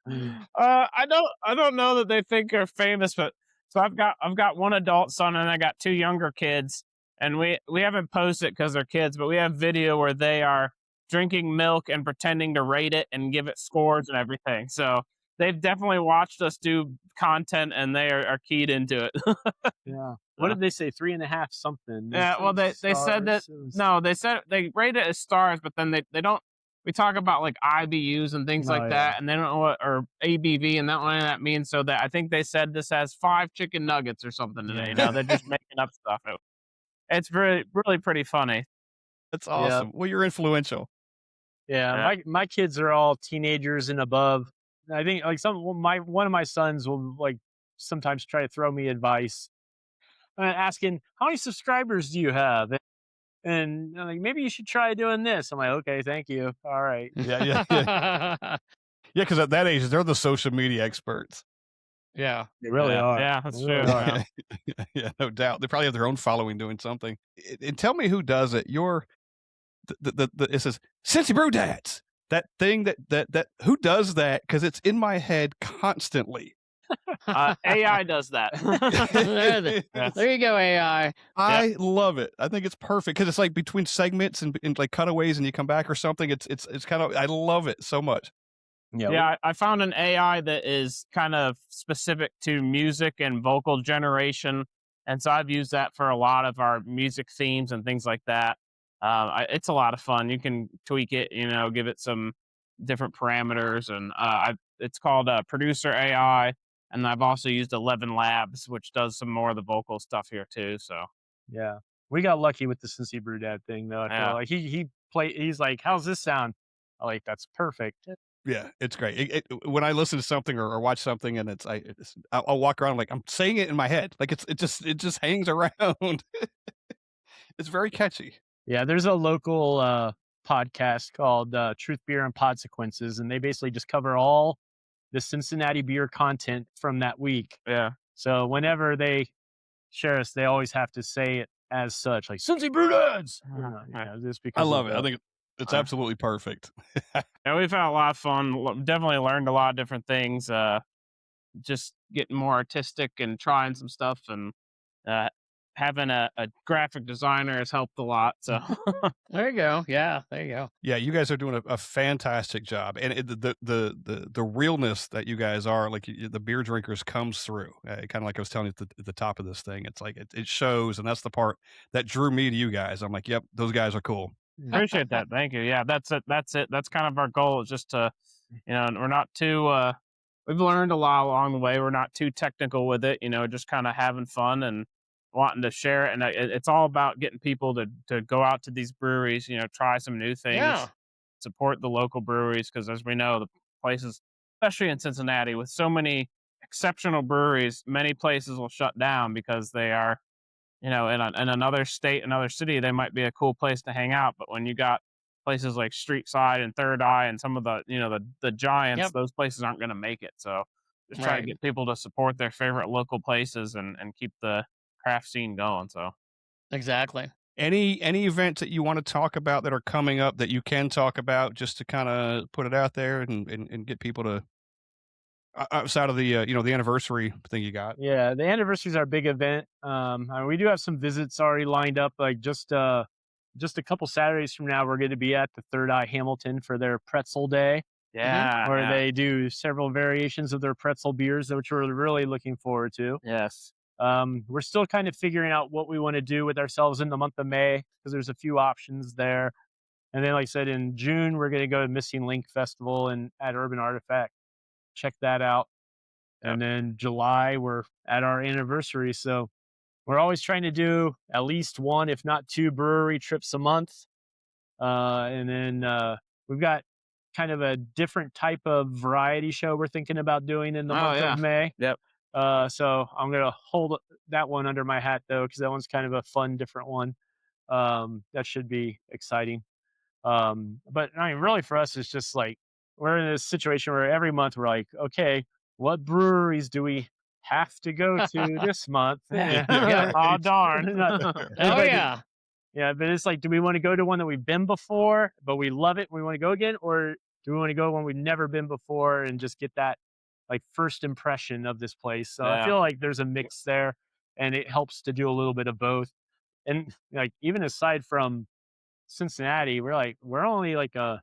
I don't know that they think they're famous, but so I've got one adult son and I got two younger kids, and we haven't posted because they're kids, but we have video where they are drinking milk and pretending to rate it and give it scores and everything. So they've definitely watched us do content and they are keyed into it. Yeah. What did they say? 3.5 something. Yeah, well, they said that no, they said they rate it as stars, but then they don't. We talk about like IBUs and things like that, and they don't know what or ABV and that means. So that I think they said this has 5 chicken nuggets or something today. You know, they're just making up stuff. It's really pretty funny. That's awesome. Well, you're influential. Yeah, my kids are all teenagers and above. I think like one of my sons will like sometimes try to throw me advice, asking how many subscribers do you have, and like maybe you should try doing this. I'm like, okay, thank you, all right. Yeah. Because at that age, they're the social media experts. Yeah. They really are. Yeah, that's They true. really are. Yeah, no doubt. They probably have their own following doing something. And tell me who does it. It says Cincy Brew Dads. That thing that who does that? Because it's in my head constantly. AI does that. There you go, AI. I love it. I think it's perfect because it's like between segments and like cutaways, and you come back or something. It's kind of I love it so much. Yeah, I found an AI that is kind of specific to music and vocal generation, and so I've used that for a lot of our music themes and things like that. It's a lot of fun. You can tweak it, give it some different parameters, and it's called Producer AI. And I've also used 11 Labs, which does some more of the vocal stuff here too. So yeah, we got lucky with the Cincy Brew Dad thing though. I feel like he's like, how's this sound? I'm like, that's perfect. Yeah, it's great. When I listen to something or watch something, and I'll walk around like I'm saying it in my head, like it just hangs around. It's very catchy. Yeah, there's a local podcast called Truth Beer and Podsequences, and they basically just cover all the Cincinnati beer content from that week. yeah, So whenever they share us, they always have to say it as such, like Cincy Brew Dads. Just because I love it. I think it's absolutely perfect. and we've had a lot of fun. Definitely learned a lot of different things. Just getting more artistic and trying some stuff, and having a graphic designer has helped a lot. So There you go. Yeah, there you go. Yeah, you guys are doing a fantastic job, and the realness that you guys are, like the beer drinkers, comes through. Kind of like I was telling you at the top of this thing, it's like it shows, and that's the part that drew me to you guys. I'm like, yep, those guys are cool. appreciate that. Thank you. Yeah, that's it. That's kind of our goal, is just to, we're not too. We've learned a lot along the way. We're not too technical with it. Just kind of having fun and wanting to share it. And it's all about getting people to go out to these breweries, try some new things, support the local breweries. Because as we know, the places, especially in Cincinnati, with so many exceptional breweries, many places will shut down because they are, in another state, another city, they might be a cool place to hang out. But when you got places like Street Side and Third Eye and some of the, the giants, those places aren't going to make it. So just try to get people to support their favorite local places and keep the craft scene going. So Exactly. Any events that you want to talk about that are coming up that you can talk about, just to kind of put it out there and get people to outside of the the anniversary thing you got? Yeah, the anniversary is our big event. We do have some visits already lined up. Like just a couple Saturdays from now, we're going to be at the Third Eye Hamilton for their pretzel day. yeah, Where they do several variations of their pretzel beers, which we're really looking forward to. yes, We're still kind of figuring out what we want to do with ourselves in the month of May, because there's a few options there. And then, like I said, in June, we're going to go to Missing Link Festival at Urban Artifact. Check that out. And then July, we're at our anniversary. So we're always trying to do at least one, if not two, brewery trips a month. And then we've got kind of a different type of variety show we're thinking about doing in the month of May. Yep. So I'm gonna hold that one under my hat though, because that one's kind of a fun, different one. That should be exciting. But I mean, really for us, it's just like we're in this situation where every month we're like, okay, what breweries do we have to go to this month? Yeah. Oh, darn. Oh But yeah. yeah, but it's like, do we want to go to one that we've been before, but we love it and we want to go again? Or do we want to go when we've never been before and just get that like first impression of this place? So I Yeah. feel like there's a mix there and it helps to do a little bit of both. And like, even aside from Cincinnati, we're only like a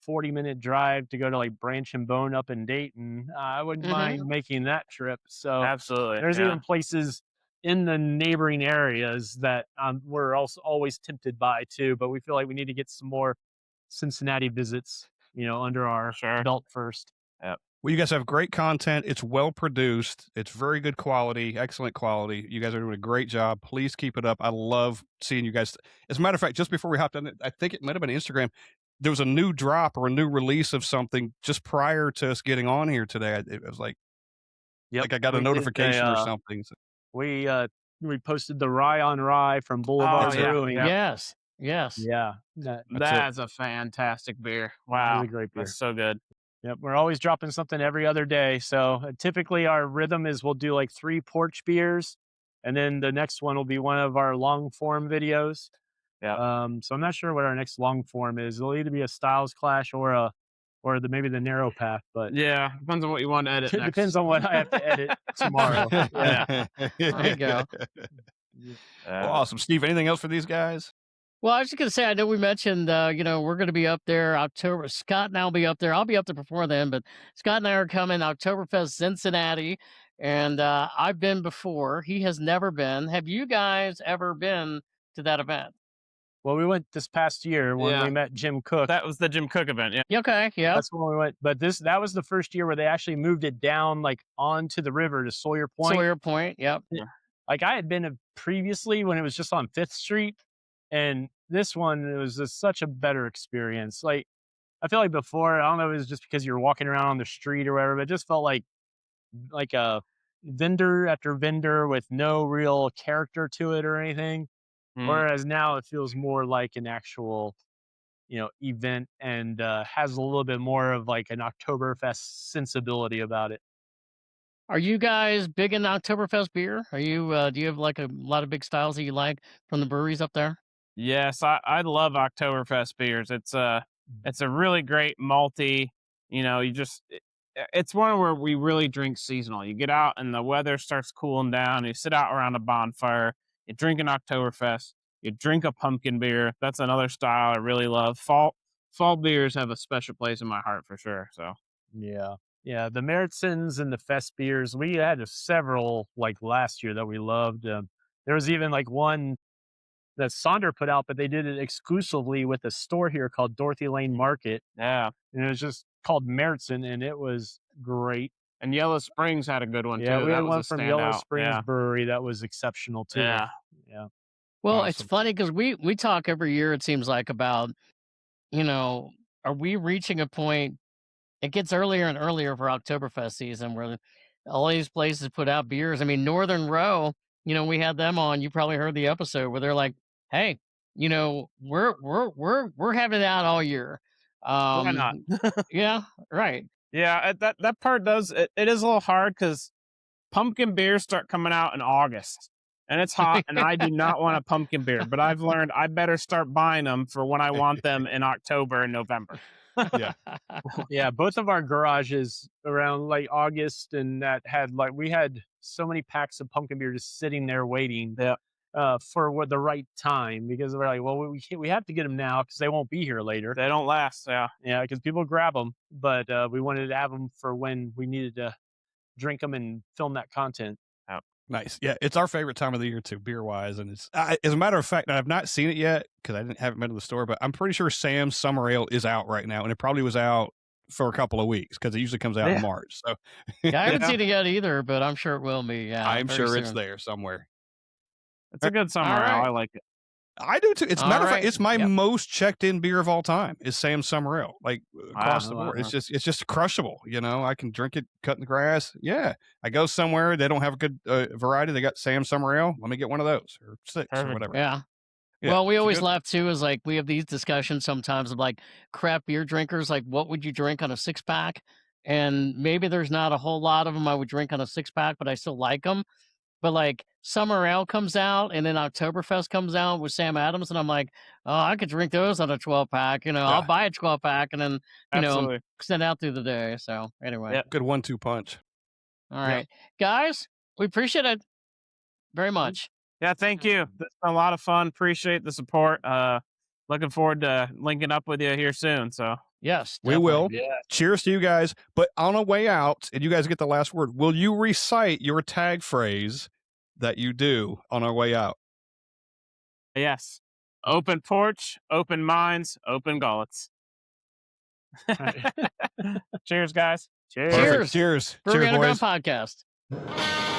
40-minute drive to go to like Branch and Bone up in Dayton. I wouldn't mind making that trip. So Absolutely. there's Yeah. even places in the neighboring areas that we're also always tempted by too, but we feel like we need to get some more Cincinnati visits, under our Sure. belt first. Well, you guys have great content. It's well produced. It's very good quality, excellent quality. You guys are doing a great job. Please keep it up. I love seeing you guys. As a matter of fact, just before we hopped on, I think it might have been Instagram. There was a new drop or a new release of something just prior to us getting on here today. It was like I got a We did notification or something. So, we posted the Rye on Rye from Boulevard yeah. Brewing. Yes. Yes. Yeah, That's a fantastic beer. Wow. really great beer. That's so good. Yep, we're always dropping something every other day. So typically our rhythm is we'll do like 3 porch beers, and then the next one will be one of our long form videos. Yeah. So I'm not sure what our next long form is. It'll either be a Styles Clash or maybe the Narrow Path, but Yeah. Depends on what you want to edit it next. depends on what I have to edit tomorrow. Yeah. There you go. Well, awesome. Steve, anything else for these guys? Well, I was just gonna say, I know we mentioned, we're gonna be up there October. Scott and I'll be up there. I'll be up there before then, but Scott and I are coming Oktoberfest Cincinnati, and I've been before. He has never been. Have you guys ever been to that event? Well, we went this past year when we met Jim Cook. That was the Jim Cook event. Yeah. Yeah, okay, yeah. That's when we went. But that was the first year where they actually moved it down like onto the river to Sawyer Point. Sawyer Point, yep. Like I had been previously when it was just on 5th Street, and this one, it was just such a better experience. Like I feel like before, I don't know if it was just because you were walking around on the street or whatever, but it just felt like a vendor after vendor with no real character to it or anything. Whereas now it feels more like an actual, event and has a little bit more of like an Oktoberfest sensibility about it. Are you guys big in Oktoberfest beer? Are you, do you have like a lot of big styles that you like from the breweries up there? Yes, I love Oktoberfest beers. It's a really great malty. It's one where we really drink seasonal. You get out and the weather starts cooling down. You sit out around a bonfire. You drink an Oktoberfest. You drink a pumpkin beer. That's another style I really love. Fall beers have a special place in my heart for sure. So Yeah, the Meritzens and the Fest beers, we had several like last year that we loved. There was even like one that Sonder put out, but they did it exclusively with a store here called Dorothy Lane Market. yeah. And it was just called Meritzen, and it was great. And Yellow Springs had a good one Yeah, too. we That had was one a from Yellow standout. Springs Yeah. Brewery that was exceptional too. Yeah. Yeah. Well, it's Awesome. funny because we talk every year, it seems like, about, are we reaching a point? It gets earlier and earlier for Oktoberfest season where all these places put out beers. I mean, Northern Row, we had them on. You probably heard the episode where they're like, "Hey, we're having it out all year." Why not? Yeah, right. Yeah, that part does it is a little hard because pumpkin beers start coming out in August, and it's hot, and I do not want a pumpkin beer. But I've learned I better start buying them for when I want them in October and November. Yeah. Yeah, both of our garages around like August and that had we had so many packs of pumpkin beer just sitting there waiting for the right time, because we're like, well, we have to get them now because they won't be here later. They don't last. Yeah. Yeah, because people grab them, but we wanted to have them for when we needed to drink them and film that content. Nice. Yeah, it's our favorite time of the year too, beer wise. And it's as a matter of fact, I've not seen it yet because haven't been to the store, but I'm pretty sure Sam's Summer Ale is out right now, and it probably was out for a couple of weeks because it usually comes out in March. So Yeah, I haven't seen it yet either, but I'm sure it will be. Yeah, I'm very sure it's soon. there somewhere. It's a good summer All ale. right. I like it. I do too. It's All matter of fact, right. it's my Yep. most checked in beer of all time is Sam Summer Ale. Like across the board, Wow. it's just crushable. You know, I can drink it cut in the grass. Yeah, I go somewhere they don't have a good variety. They got Sam Summer Ale. Let me get one of those or 6 or Perfect. whatever. Yeah. Yeah, Well, we it's a always good- laugh too. Is like we have these discussions sometimes of like craft beer drinkers. Like, what would you drink on a 6-pack? And maybe there's not a whole lot of them I would drink on a 6-pack, but I still like them. But like Summer Ale comes out, and then Oktoberfest comes out with Sam Adams, and I'm like, oh, I could drink those on a 12-pack. You know, I'll Yeah. buy a 12-pack and then Absolutely. send out through the day. So anyway, Yep. good 1-2 punch. all right, guys, we appreciate it very much. Yeah, thank you. This has been a lot of fun. Appreciate the support. Looking forward to linking up with you here soon. So Yes, We definitely. will. yeah, Cheers to you guys. But on a way out, and you guys get the last word, will you recite your tag phrase that you do on our way out? yes. Open porch, open minds, open gullets. Cheers, guys. Cheers. Cheers. Perfect. Cheers. Brewery Cheers, Underground boys. Podcast.